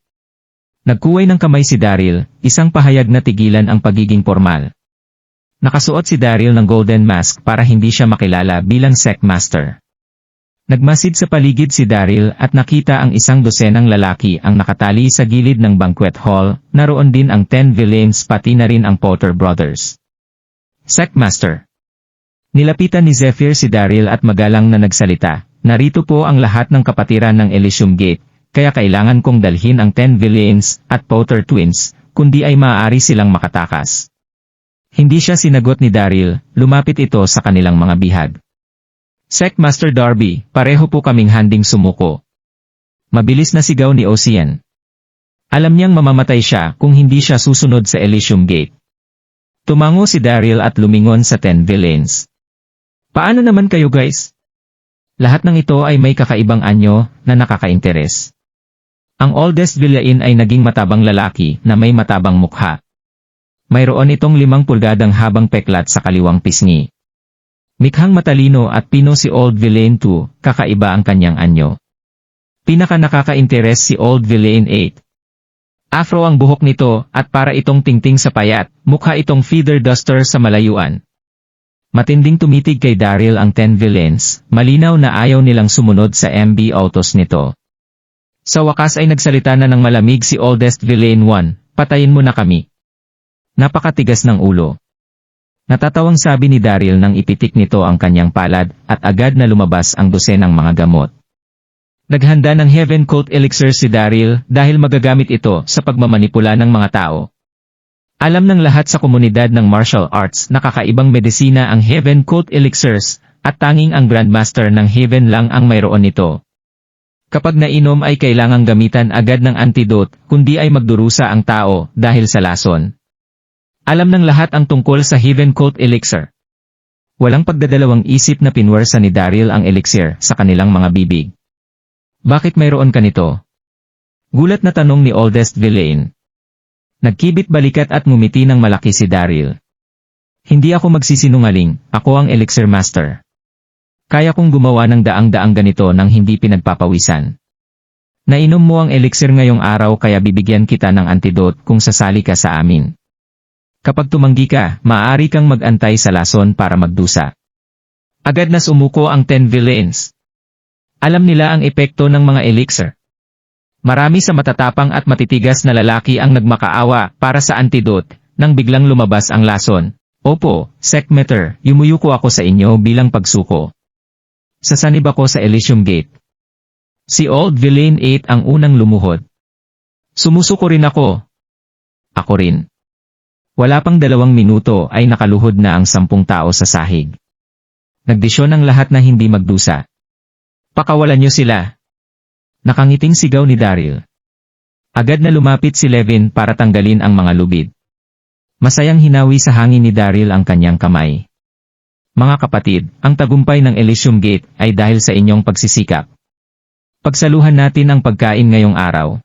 Nagkuway ng kamay si Daryl, isang pahayag na tigilan ang pagiging formal. Nakasuot si Daryl ng golden mask para hindi siya makilala bilang Secmaster. Nagmasid sa paligid si Daryl at nakita ang 100 lalaki ang nakatali sa gilid ng banquet hall, naroon din ang 10 villains pati na rin ang Potter Brothers. Secmaster. Nilapitan ni Zephyr si Daryl at magalang na nagsalita, narito po ang lahat ng kapatiran ng Elysium Gate, kaya kailangan kong dalhin ang 10 villains at Potter twins, kundi ay maaari silang makatakas. Hindi siya sinagot ni Daryl, lumapit ito sa kanilang mga bihag. Secmaster Darby, pareho po kaming handing sumuko. Mabilis na sigaw ni Ocean. Alam niyang mamamatay siya kung hindi siya susunod sa Elysium Gate. Tumango si Daryl at lumingon sa 10 villains. Paano naman kayo guys? Lahat ng ito ay may kakaibang anyo na nakakainteres. Ang oldest villain ay naging matabang lalaki na may matabang mukha. Mayroon itong 5 pulgadang habang peklat sa kaliwang pisngi. Mikhang matalino at pino si Old Villain 2, kakaiba ang kanyang anyo. Pinaka nakaka-interes si Old Villain 8. Afro ang buhok nito at para itong tingting sa payat, mukha itong feather duster sa malayuan. Matinding tumitig kay Daryl ang 10 villains, malinaw na ayaw nilang sumunod sa MB autos nito. Sa wakas ay nagsalita na ng malamig si Oldest Villain 1, patayin mo na kami. Napakatigas ng ulo. Natatawang sabi ni Daryl nang ipitik nito ang kanyang palad at agad na lumabas ang dosenang mga gamot. Naghanda ng Heaven Coat Elixir si Daryl dahil magagamit ito sa pagmamanipula ng mga tao. Alam ng lahat sa komunidad ng martial arts na kakaibang medisina ang Heaven Coat Elixirs at tanging ang Grandmaster ng Heaven lang ang mayroon nito. Kapag nainom ay kailangang gamitan agad ng antidote kundi ay magdurusa ang tao dahil sa lason. Alam ng lahat ang tungkol sa Heaven Coat Elixir. Walang pagdadalawang isip na pinwersa ni Daryl ang elixir sa kanilang mga bibig. Bakit mayroon ka nito? Gulat na tanong ni Oldest Villain. Nagkibit balikat at ngumiti ng malaki si Daryl. Hindi ako magsisinungaling, ako ang Elixir Master. Kaya kong gumawa ng daang-daang ganito nang hindi pinagpapawisan. Nainom mo ang elixir ngayong araw kaya bibigyan kita ng antidote kung sasali ka sa amin. Kapag tumanggi ka, maaari kang mag-antay sa lason para magdusa. Agad na sumuko ang 10 villains. Alam nila ang epekto ng mga elixir. Marami sa matatapang at matitigas na lalaki ang nagmakaawa para sa antidote nang biglang lumabas ang lason. Opo, Secmeter, yumuyuko ako sa inyo bilang pagsuko. Sasanib ako sa Elysium Gate. Si Old Villain 8 ang unang lumuhod. Sumusuko rin ako. Ako rin. Wala pang 2 minuto ay nakaluhod na ang 10 tao sa sahig. Nagdesisyon ang lahat na hindi magdusa. Pakawalan niyo sila. Nakangiting sigaw ni Daryl. Agad na lumapit si Levin para tanggalin ang mga lubid. Masayang hinawi sa hangin ni Daryl ang kanyang kamay. Mga kapatid, ang tagumpay ng Elysium Gate ay dahil sa inyong pagsisikap. Pagsaluhan natin ang pagkain ngayong araw.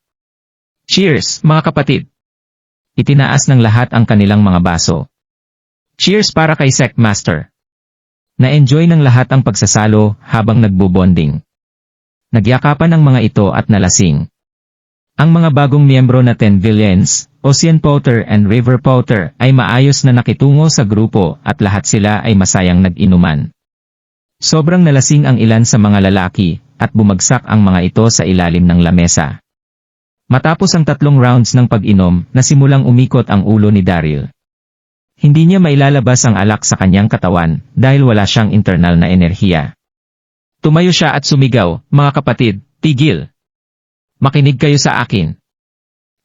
Cheers, mga kapatid! Itinaas ng lahat ang kanilang mga baso. Cheers para kay Secmaster! Na-enjoy ng lahat ang pagsasalo habang nagbobonding. Nagyakapan ang mga ito at nalasing. Ang mga bagong miyembro na 10 villains, Ocean Potter and River Potter ay maayos na nakitungo sa grupo at lahat sila ay masayang nag-inuman. Sobrang nalasing ang ilan sa mga lalaki at bumagsak ang mga ito sa ilalim ng lamesa. Matapos ang 3 rounds ng pag-inom, nasimulang umikot ang ulo ni Daryl. Hindi niya mailalabas ang alak sa kanyang katawan dahil wala siyang internal na enerhiya. Tumayo siya at sumigaw, mga kapatid, tigil! Makinig kayo sa akin.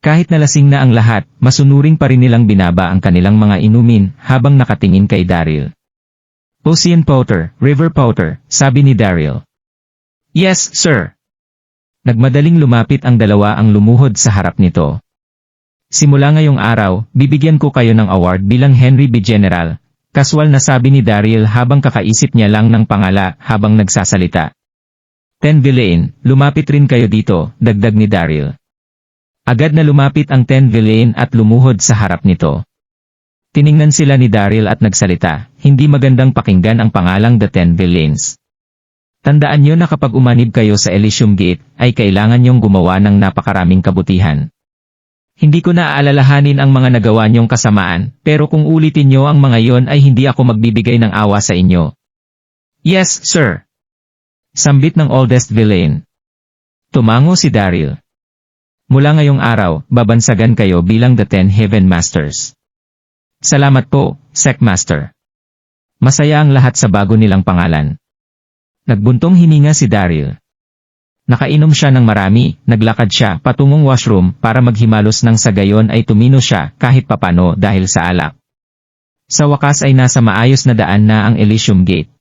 Kahit nalasing na ang lahat, masunuring pa rin nilang binaba ang kanilang mga inumin habang nakatingin kay Daryl. Ocean Potter, River Potter, sabi ni Daryl. Yes, sir. Nagmadaling lumapit ang 2 ang lumuhod sa harap nito. Simula ngayong araw, bibigyan ko kayo ng award bilang Henry B. General, kaswal na sabi ni Daryl habang kakaisip niya lang ng pangala habang nagsasalita. 10 Villain, lumapit rin kayo dito, dagdag ni Daryl. Agad na lumapit ang 10 Villain at lumuhod sa harap nito. Tiningnan sila ni Daryl at nagsalita, hindi magandang pakinggan ang pangalang The 10 Villains. Tandaan niyo na kapag umanib kayo sa Elysium Gate, ay kailangan niyong gumawa ng napakaraming kabutihan. Hindi ko na aalalahanin ang mga nagawa niyong kasamaan, pero kung ulitin niyo ang mga yon ay hindi ako magbibigay ng awa sa inyo. Yes, sir. Sambit ng oldest villain. Tumango si Daryl. Mula ngayong araw, babansagan kayo bilang the 10 Heaven Masters. Salamat po, Secmaster. Masaya ang lahat sa bago nilang pangalan. Nagbuntong hininga si Daryl. Nakainom siya ng marami, naglakad siya patungong washroom para maghimalos nang sa gayon ay tumino siya kahit papano dahil sa alak. Sa wakas ay nasa maayos na daan na ang Elysium Gate.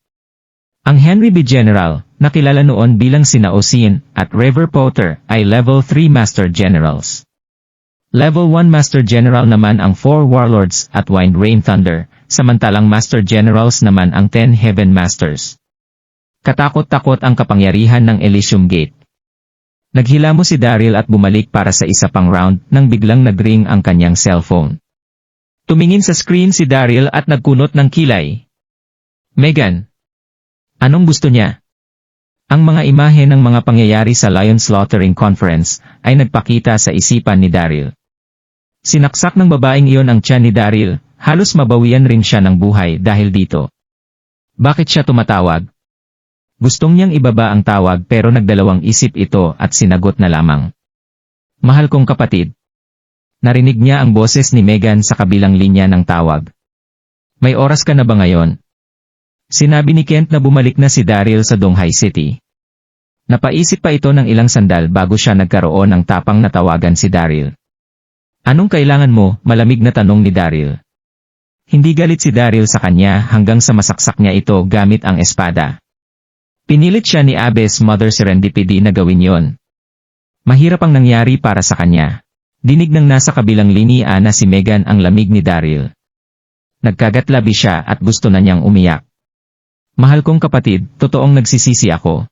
Ang Henry B. General, nakilala noon bilang sina Ocean at River Potter ay Level 3 Master Generals. Level 1 Master General naman ang 4 Warlords at Wind Rain Thunder, samantalang Master Generals naman ang 10 Heaven Masters. Katakot-takot ang kapangyarihan ng Elysium Gate. Naghilamo si Daryl at bumalik para sa isa pang round nang biglang nagring ang kanyang cellphone. Tumingin sa screen si Daryl at nagkunot ng kilay. Megan. Anong gusto niya? Ang mga imahe ng mga pangyayari sa Lion Slaughtering Conference ay nagpakita sa isipan ni Daryl. Sinaksak ng babaeng iyon ang tiyan ni Daryl, halos mabawian rin siya ng buhay dahil dito. Bakit siya tumatawag? Gustong niyang ibaba ang tawag pero nagdalawang isip ito at sinagot na lamang. Mahal kong kapatid. Narinig niya ang boses ni Megan sa kabilang linya ng tawag. May oras ka na ba ngayon? Sinabi ni Kent na bumalik na si Daryl sa Donghai City. Napaisip pa ito ng ilang sandal bago siya nagkaroon ng tapang na tawagan si Daryl. Anong kailangan mo? Malamig na tanong ni Daryl. Hindi galit si Daryl sa kanya hanggang sa masaksak niya ito gamit ang espada. Pinilit siya ni Abbess Mother Serendipity na gawin yon. Mahirap ang nangyari para sa kanya. Dinig ng nasa kabilang linya na si Megan ang lamig ni Daryl. Nagkagatlabi siya at gusto na niyang umiyak. Mahal kong kapatid, totoong nagsisisi ako.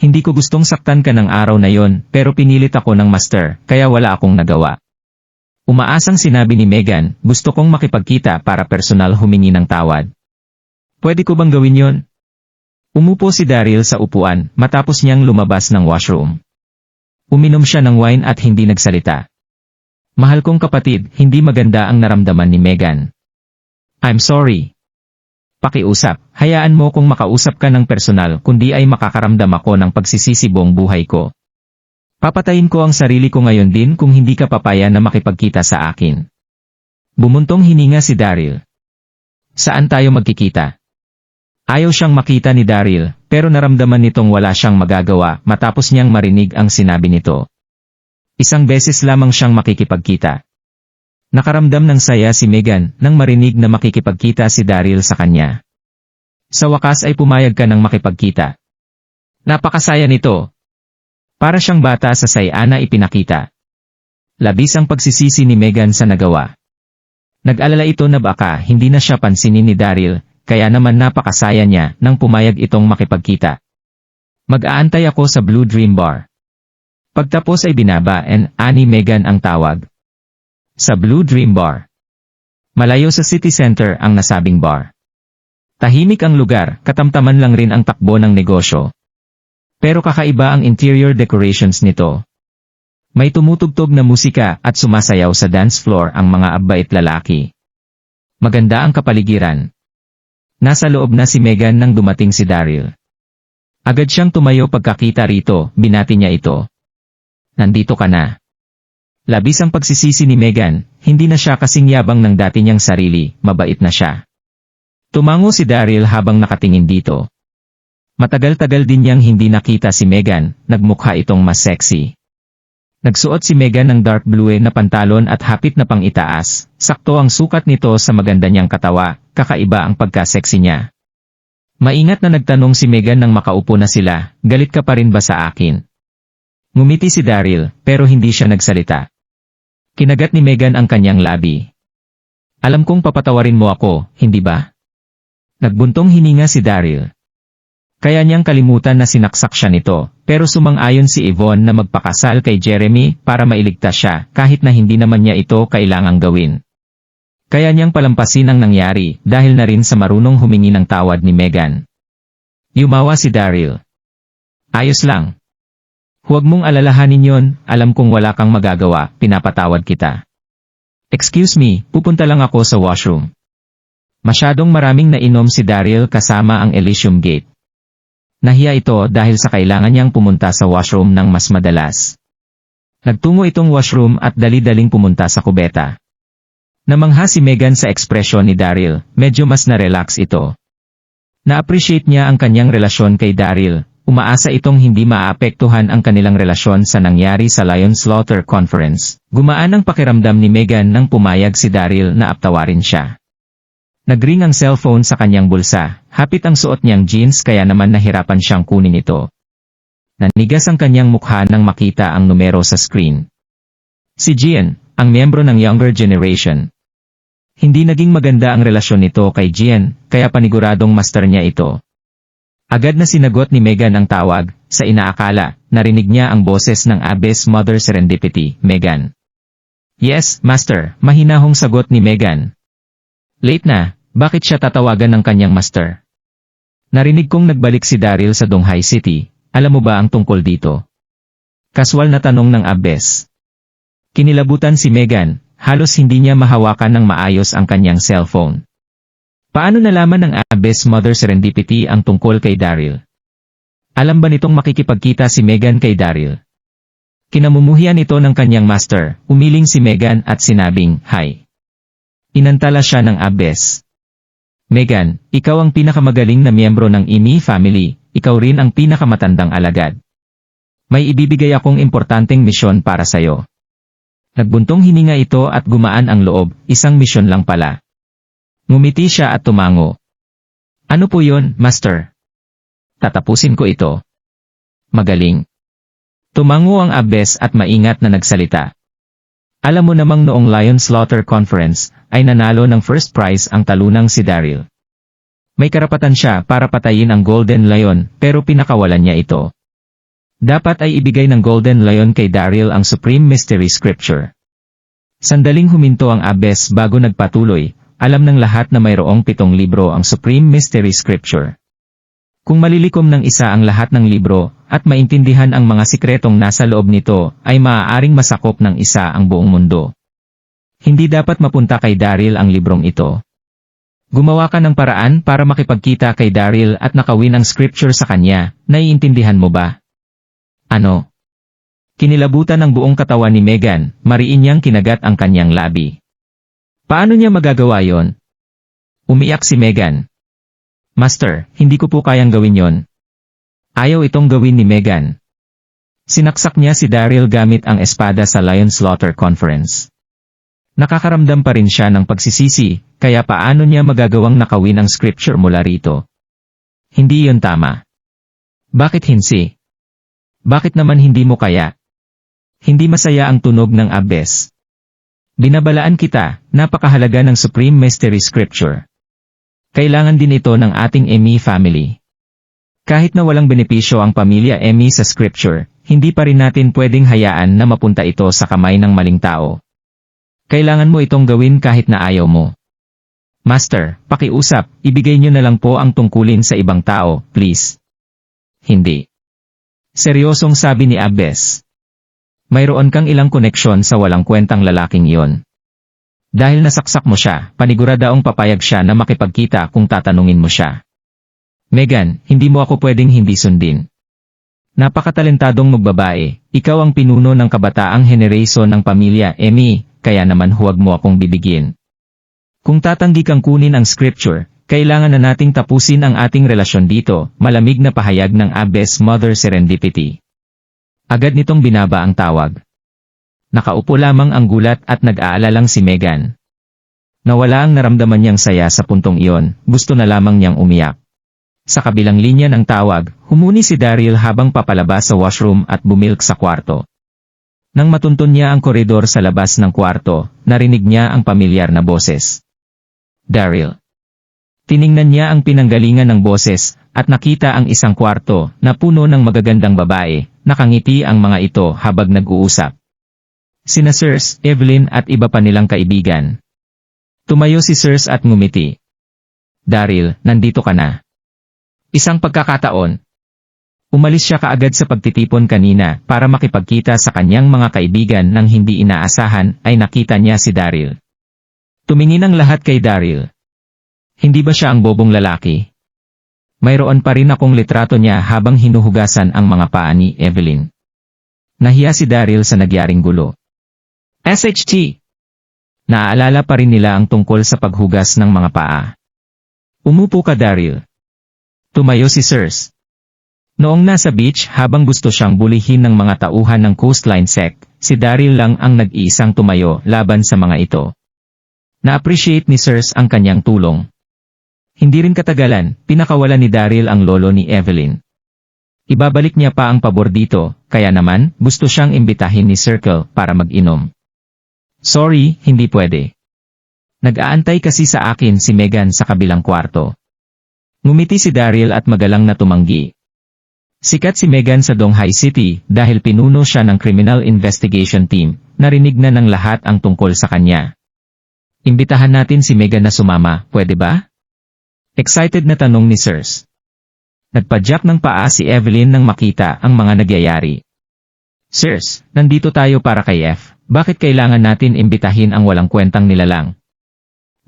Hindi ko gustong saktan ka ng araw na yon, pero pinilit ako ng master, kaya wala akong nagawa. Umaasang sinabi ni Megan, gusto kong makipagkita para personal humingi ng tawad. Pwede ko bang gawin yon? Umupo si Daryl sa upuan matapos niyang lumabas ng washroom. Uminom siya ng wine at hindi nagsalita. Mahal kong kapatid, hindi maganda ang naramdaman ni Megan. I'm sorry. Pakiusap, hayaan mo kung makausap ka ng personal kundi ay makakaramdam ako ng pagsisisi buong buhay ko. Papatayin ko ang sarili ko ngayon din kung hindi ka papaya na makipagkita sa akin. Bumuntong hininga si Daryl. Saan tayo magkikita? Ayaw siyang makita ni Daryl, pero naramdaman nitong wala siyang magagawa matapos niyang marinig ang sinabi nito. Isang beses lamang siyang makikipagkita. Nakaramdam ng saya si Megan nang marinig na makikipagkita si Daryl sa kanya. Sa wakas ay pumayag ka ng makipagkita. Napakasaya nito. Para siyang bata sa saya na ipinakita. Labis ang pagsisisi ni Megan sa nagawa. Nag-alala ito na baka hindi na siya pansinin ni Daryl, kaya naman napakasaya niya nang pumayag itong makipagkita. Mag-aantay ako sa Blue Dream Bar. Pagtapos ay binabaan ani Megan ang tawag. Sa Blue Dream Bar. Malayo sa city center ang nasabing bar. Tahimik ang lugar, katamtaman lang rin ang takbo ng negosyo. Pero kakaiba ang interior decorations nito. May tumutugtog na musika at sumasayaw sa dance floor ang mga abbait lalaki. Maganda ang kapaligiran. Nasa loob na si Megan nang dumating si Daryl. Agad siyang tumayo pagkakita rito, binati niya ito. Nandito ka na. Labis ang pagsisisi ni Megan, hindi na siya kasing yabang ng dati niyang sarili, mabait na siya. Tumango si Daryl habang nakatingin dito. Matagal-tagal din niyang hindi nakita si Megan, nagmukha itong mas sexy. Nagsuot si Megan ng dark blue na pantalon at hapit na pang-itaas, sakto ang sukat nito sa maganda niyang katawa, kakaiba ang pagka-sexy niya. Maingat na nagtanong si Megan nang makaupo na sila, galit ka pa rin ba sa akin? Ngumiti si Daryl, pero hindi siya nagsalita. Kinagat ni Megan ang kanyang labi. Alam kong papatawarin mo ako, hindi ba? Nagbuntong hininga si Daryl. Kaya niyang kalimutan na sinaksak siya nito, pero sumang-ayon si Yvonne na magpakasal kay Jeremy para mailigtas siya kahit na hindi naman niya ito kailangang gawin. Kaya niyang palampasin ang nangyari dahil na rin sa marunong humingi ng tawad ni Megan. Yumawa si Daryl. Ayos lang. Huwag mong alalahanin yon, alam kong wala kang magagawa, pinapatawad kita. Excuse me, pupunta lang ako sa washroom. Masyadong maraming nainom si Daryl kasama ang Elysium Gate. Nahiya ito dahil sa kailangan niyang pumunta sa washroom ng mas madalas. Nagtungo itong washroom at dali-daling pumunta sa kubeta. Namangha si Megan sa ekspresyon ni Daryl, medyo mas na-relax ito. Na-appreciate niya ang kanyang relasyon kay Daryl. Umaasa itong hindi maaapektuhan ang kanilang relasyon sa nangyari sa Lion Slaughter Conference. Gumaan ang pakiramdam ni Megan nang pumayag si Daryl na aptawarin siya. Nagring ang cellphone sa kanyang bulsa, hapit ang suot niyang jeans kaya naman nahirapan siyang kunin ito. Nanigas ang kanyang mukha nang makita ang numero sa screen. Si Gian, ang miyembro ng younger generation. Hindi naging maganda ang relasyon nito kay Gian, kaya paniguradong master niya ito. Agad na sinagot ni Megan ang tawag, sa inaakala, narinig niya ang boses ng Abyss Mother Serendipity, Megan. Yes, Master, mahinahong sagot ni Megan. Late na, bakit siya tatawagan ng kanyang master? Narinig kong nagbalik si Daryl sa Donghai City, alam mo ba ang tungkol dito? Kaswal na tanong ng Abyss. Kinilabutan si Megan, halos hindi niya mahawakan ng maayos ang kanyang cellphone. Paano nalaman ng Abyss Mother Serendipity ang tungkol kay Daryl? Alam ba nitong makikipagkita si Megan kay Daryl? Kinamumuhian ito ng kanyang master, umiling si Megan at sinabing, Hi. Inantala siya ng Abyss. Megan, ikaw ang pinakamagaling na miyembro ng Imi family, ikaw rin ang pinakamatandang alagad. May ibibigay akong importanteng misyon para sayo. Nagbuntong hininga ito at gumaan ang loob, isang misyon lang pala. Ngumiti siya at tumango. Ano po yon, Master? Tatapusin ko ito. Magaling. Tumango ang Abyss at maingat na nagsalita. Alam mo namang noong Lion Slaughter Conference, ay nanalo ng first prize ang talunang si Daryl. May karapatan siya para patayin ang Golden Lion, pero pinakawalan niya ito. Dapat ay ibigay ng Golden Lion kay Daryl ang Supreme Mystery Scripture. Sandaling huminto ang Abyss bago nagpatuloy. Alam ng lahat na mayroong 7 libro ang Supreme Mystery Scripture. Kung malilikom ng isa ang lahat ng libro, at maintindihan ang mga sikretong nasa loob nito, ay maaaring masakop ng isa ang buong mundo. Hindi dapat mapunta kay Daryl ang librong ito. Gumawa ka ng paraan para makipagkita kay Daryl at nakawin ang scripture sa kanya, naiintindihan mo ba? Ano? Kinilabutan ang buong katawan ni Megan, mariin niyang kinagat ang kanyang labi. Paano niya magagawa yon? Umiyak si Megan. Master, hindi ko po kayang gawin yon. Ayaw itong gawin ni Megan. Sinaksak niya si Daryl gamit ang espada sa Lion Slaughter Conference. Nakakaramdam pa rin siya ng pagsisisi, kaya paano niya magagawang nakawin ang scripture mula rito? Hindi yon tama. Bakit hindi? Bakit naman hindi mo kaya? Hindi masaya ang tunog ng Abyss. Binabalaan kita, napakahalaga ng Supreme Mystery Scripture. Kailangan din ito ng ating Emi family. Kahit na walang benepisyo ang pamilya Emi sa Scripture, hindi pa rin natin pwedeng hayaan na mapunta ito sa kamay ng maling tao. Kailangan mo itong gawin kahit na ayaw mo. Master, pakiusap, ibigay niyo na lang po ang tungkulin sa ibang tao, please. Hindi. Seryosong sabi ni Abyss. Mayroon kang ilang koneksyon sa walang kwentang lalaking iyon. Dahil nasaksak mo siya, paniguradaong papayag siya na makipagkita kung tatanungin mo siya. Megan, hindi mo ako pwedeng hindi sundin. Napakatalentadong magbabae, ikaw ang pinuno ng kabataang henerasyon ng pamilya Emi, kaya naman huwag mo akong bibigyan. Kung tatanggi kang kunin ang scripture, kailangan na nating tapusin ang ating relasyon dito, malamig na pahayag ng Abyss Mother Serendipity. Agad nitong binaba ang tawag. Nakaupo lamang ang gulat at nag-aalalang si Megan. Nawala ang naramdaman niyang saya sa puntong iyon, gusto na lamang niyang umiyak. Sa kabilang linya ng tawag, humuni si Daryl habang papalabas sa washroom at bumilk sa kwarto. Nang matuntun niya ang koridor sa labas ng kwarto, narinig niya ang pamilyar na boses. Daryl. Tiningnan niya ang pinanggalingan ng boses, at nakita ang isang kwarto na puno ng magagandang babae, nakangiti ang mga ito habang nag-uusap. Sina Sirs, Evelyn at iba pa nilang kaibigan. Tumayo si Sirs at ngumiti. Daryl, nandito ka na. Isang pagkakataon. Umalis siya kaagad sa pagtitipon kanina para makipagkita sa kanyang mga kaibigan nang hindi inaasahan ay nakita niya si Daryl. Tumingin ang lahat kay Daryl. Hindi ba siya ang bobong lalaki? Mayroon pa rin akong litrato niya habang hinuhugasan ang mga paa ni Evelyn. Nahiya si Daryl sa nagyaring gulo. SHT! Naaalala pa rin nila ang tungkol sa paghugas ng mga paa. Umupo ka, Daryl. Tumayo si Sirs. Noong nasa beach habang gusto siyang bulihin ng mga tauhan ng Coastline Sect, si Daryl lang ang nag-iisang tumayo laban sa mga ito. Na-appreciate ni Sirs ang kanyang tulong. Hindi rin katagalan, pinakawalan ni Daryl ang lolo ni Evelyn. Ibabalik niya pa ang pabor dito, kaya naman gusto siyang imbitahin ni Circle para mag-inom. Sorry, hindi pwede. Nag-aantay kasi sa akin si Megan sa kabilang kwarto. Ngumiti si Daryl at magalang na tumanggi. Sikat si Megan sa Donghai City dahil pinuno siya ng Criminal Investigation Team, narinig na ng lahat ang tungkol sa kanya. Imbitahan natin si Megan na sumama, pwede ba? Excited na tanong ni Sirs. Nagpadyak ng paa si Evelyn nang makita ang mga nagyayari. Sirs, nandito tayo para kay F. Bakit kailangan natin imbitahin ang walang kwentang nilalang?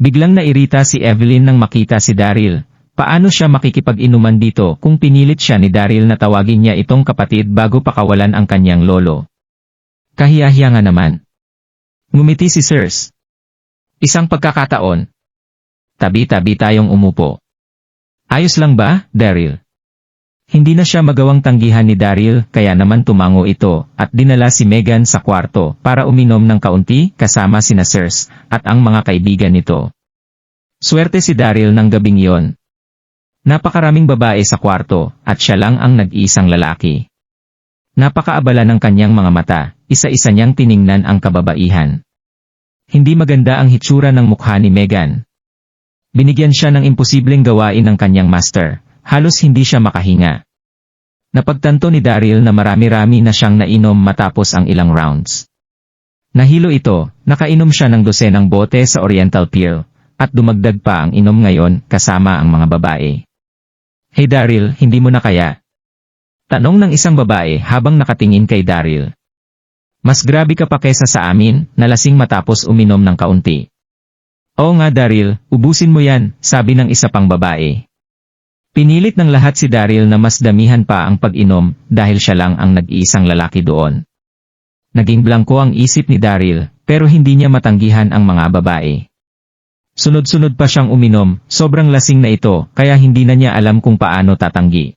Biglang nairita si Evelyn nang makita si Daryl. Paano siya makikipag-inuman dito kung pinilit siya ni Daryl na tawagin niya itong kapatid bago pakawalan ang kanyang lolo? Kahiyahiya nga naman. Ngumiti si Sirs. Isang pagkakataon. Tabi-tabi tayong umupo. Ayos lang ba, Daryl? Hindi na siya magawang tanggihan ni Daryl kaya naman tumango ito at dinala si Megan sa kwarto para uminom ng kaunti kasama sina Sirs at ang mga kaibigan nito. Swerte si Daryl ng gabing iyon. Napakaraming babae sa kwarto at siya lang ang nag-iisang lalaki. Napakaabala ng kanyang mga mata, isa-isa niyang tiningnan ang kababaihan. Hindi maganda ang hitsura ng mukha ni Megan. Binigyan siya ng imposibleng gawain ng kanyang master, halos hindi siya makahinga. Napagtanto ni Daryl na marami-rami na siyang nainom matapos ang ilang rounds. Nahilo ito, nakainom siya ng dosenang bote sa Oriental Pier, at dumagdag pa ang inom ngayon kasama ang mga babae. Hey Daryl, hindi mo na kaya? Tanong ng isang babae habang nakatingin kay Daryl. Mas grabe ka pa kesa sa amin, nalasing matapos uminom ng kaunti. Oo nga Daryl, ubusin mo yan, sabi ng isa pang babae. Pinilit ng lahat si Daryl na mas damihan pa ang pag-inom dahil siya lang ang nag-iisang lalaki doon. Naging blangko ang isip ni Daryl, pero hindi niya matanggihan ang mga babae. Sunod-sunod pa siyang uminom, sobrang lasing na ito, kaya hindi na niya alam kung paano tatanggi.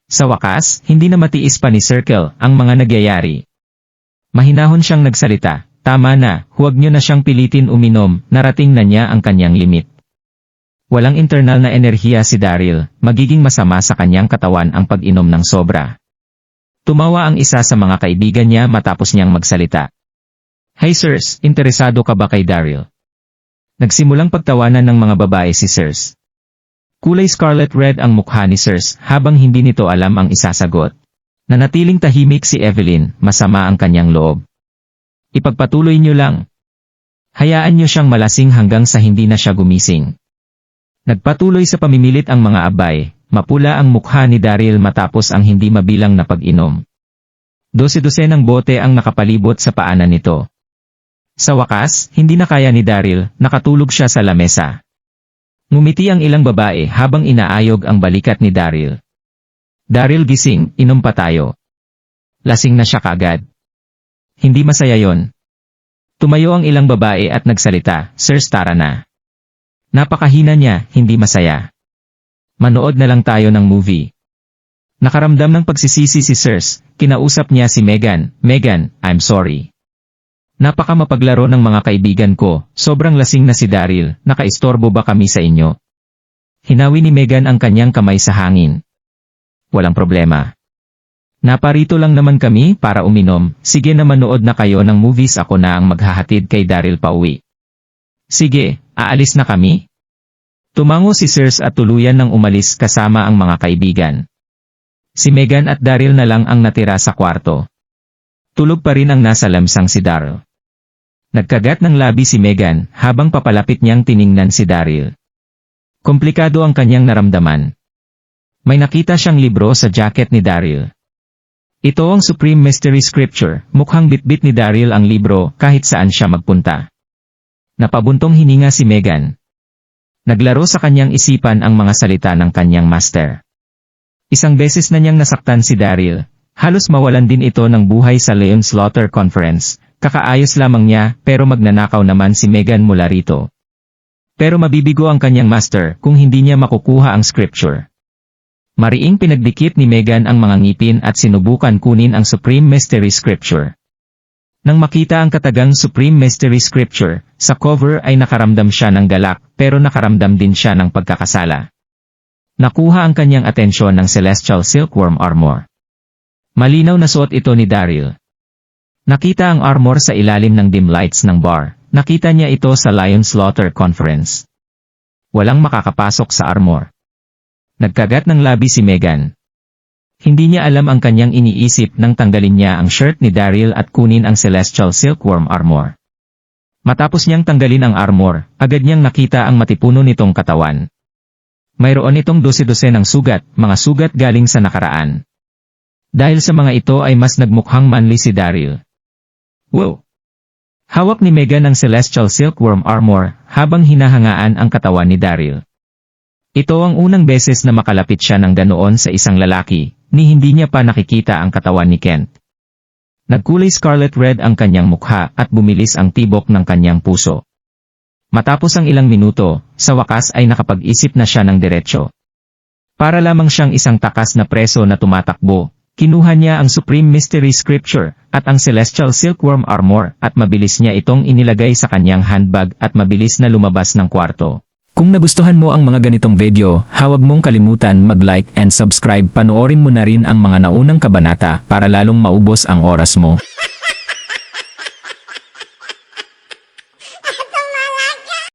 Sa wakas, hindi na matiis pa ni Circle ang mga nagyayari. Mahinahon siyang nagsalita, tama na, huwag niyo na siyang pilitin uminom, narating na niya ang kanyang limit. Walang internal na enerhiya si Daryl, magiging masama sa kanyang katawan ang pag-inom ng sobra. Tumawa ang isa sa mga kaibigan niya matapos niyang magsalita. Hey Sirs, interesado ka ba kay Daryl? Nagsimulang pagtawanan ng mga babae si Sirs. Kulay scarlet red ang mukha ni Sirs habang hindi nito alam ang isasagot. Nanatiling tahimik si Evelyn, masama ang kanyang loob. Ipagpatuloy niyo lang. Hayaan niyo siyang malasing hanggang sa hindi na siya gumising. Nagpatuloy sa pamimilit ang mga abay, mapula ang mukha ni Daryl matapos ang hindi mabilang na pag-inom. 12 ng bote ang nakapalibot sa paanan nito. Sa wakas, hindi na kaya ni Daryl, nakatulog siya sa lamesa. Ngumiti ang ilang babae habang inaayog ang balikat ni Daryl. Daryl gising, inom pa tayo. Lasing na siya kagad. Hindi masaya yon. Tumayo ang ilang babae at nagsalita, Sirs tara na. Napakahina niya, hindi masaya. Manood na lang tayo ng movie. Nakaramdam ng pagsisisi si Sirs, kinausap niya si Megan, Megan, I'm sorry. Napaka mapaglaro ng mga kaibigan ko, sobrang lasing na si Daryl, nakaistorbo ba kami sa inyo? Hinawi ni Megan ang kanyang kamay sa hangin. Walang problema. Naparito lang naman kami para uminom, sige na manood na kayo ng movies, ako na ang maghahatid kay Daryl pauwi. Sige, aalis na kami. Tumango si Sirs at tuluyan nang umalis kasama ang mga kaibigan. Si Megan at Daryl na lang ang natira sa kwarto. Tulog pa rin ang nasa lamsang si Daryl. Nagkagat ng labi si Megan habang papalapit niyang tiningnan si Daryl. Komplikado ang kanyang naramdaman. May nakita siyang libro sa jacket ni Daryl. Ito ang Supreme Mystery Scripture, mukhang bitbit ni Daryl ang libro kahit saan siya magpunta. Napabuntong hininga si Megan. Naglaro sa kanyang isipan ang mga salita ng kanyang master. Isang beses na niyang nasaktan si Daryl, halos mawalan din ito ng buhay sa Leon Slaughter Conference, kakaayos lamang niya pero magnanakaw naman si Megan mula rito. Pero mabibigo ang kanyang master kung hindi niya makukuha ang scripture. Mariing pinagdikit ni Megan ang mga ngipin at sinubukan kunin ang Supreme Mystery Scripture. Nang makita ang katagang Supreme Mystery Scripture, sa cover ay nakaramdam siya ng galak pero nakaramdam din siya ng pagkakasala. Nakuha ang kanyang atensyon ng Celestial Silkworm Armor. Malinaw na suot ito ni Daryl. Nakita ang armor sa ilalim ng dim lights ng bar, nakita niya ito sa Lion Slaughter Conference. Walang makakapasok sa armor. Nagkagat ng labi si Megan. Hindi niya alam ang kanyang iniisip nang tanggalin niya ang shirt ni Daryl at kunin ang Celestial Silkworm Armor. Matapos niyang tanggalin ang armor, agad niyang nakita ang matipuno nitong katawan. Mayroon itong 12 ng sugat, mga sugat galing sa nakaraan. Dahil sa mga ito ay mas nagmukhang manly si Daryl. Wow! Hawak ni Megan ang Celestial Silkworm Armor habang hinahangaan ang katawan ni Daryl. Ito ang unang beses na makalapit siya ng ganoon sa isang lalaki, ni hindi niya pa nakikita ang katawan ni Kent. Nagkulay scarlet red ang kanyang mukha at bumilis ang tibok ng kanyang puso. Matapos ang ilang minuto, sa wakas ay nakapag-isip na siya ng diretsyo. Para lamang siyang isang takas na preso na tumatakbo, kinuha niya ang Supreme Mystery Scripture at ang Celestial Silkworm Armor at mabilis niya itong inilagay sa kanyang handbag at mabilis na lumabas ng kwarto. Kung nagustuhan mo ang mga ganitong video, huwag mong kalimutan mag-like and subscribe. Panoorin mo na rin ang mga naunang kabanata para lalong maubos ang oras mo.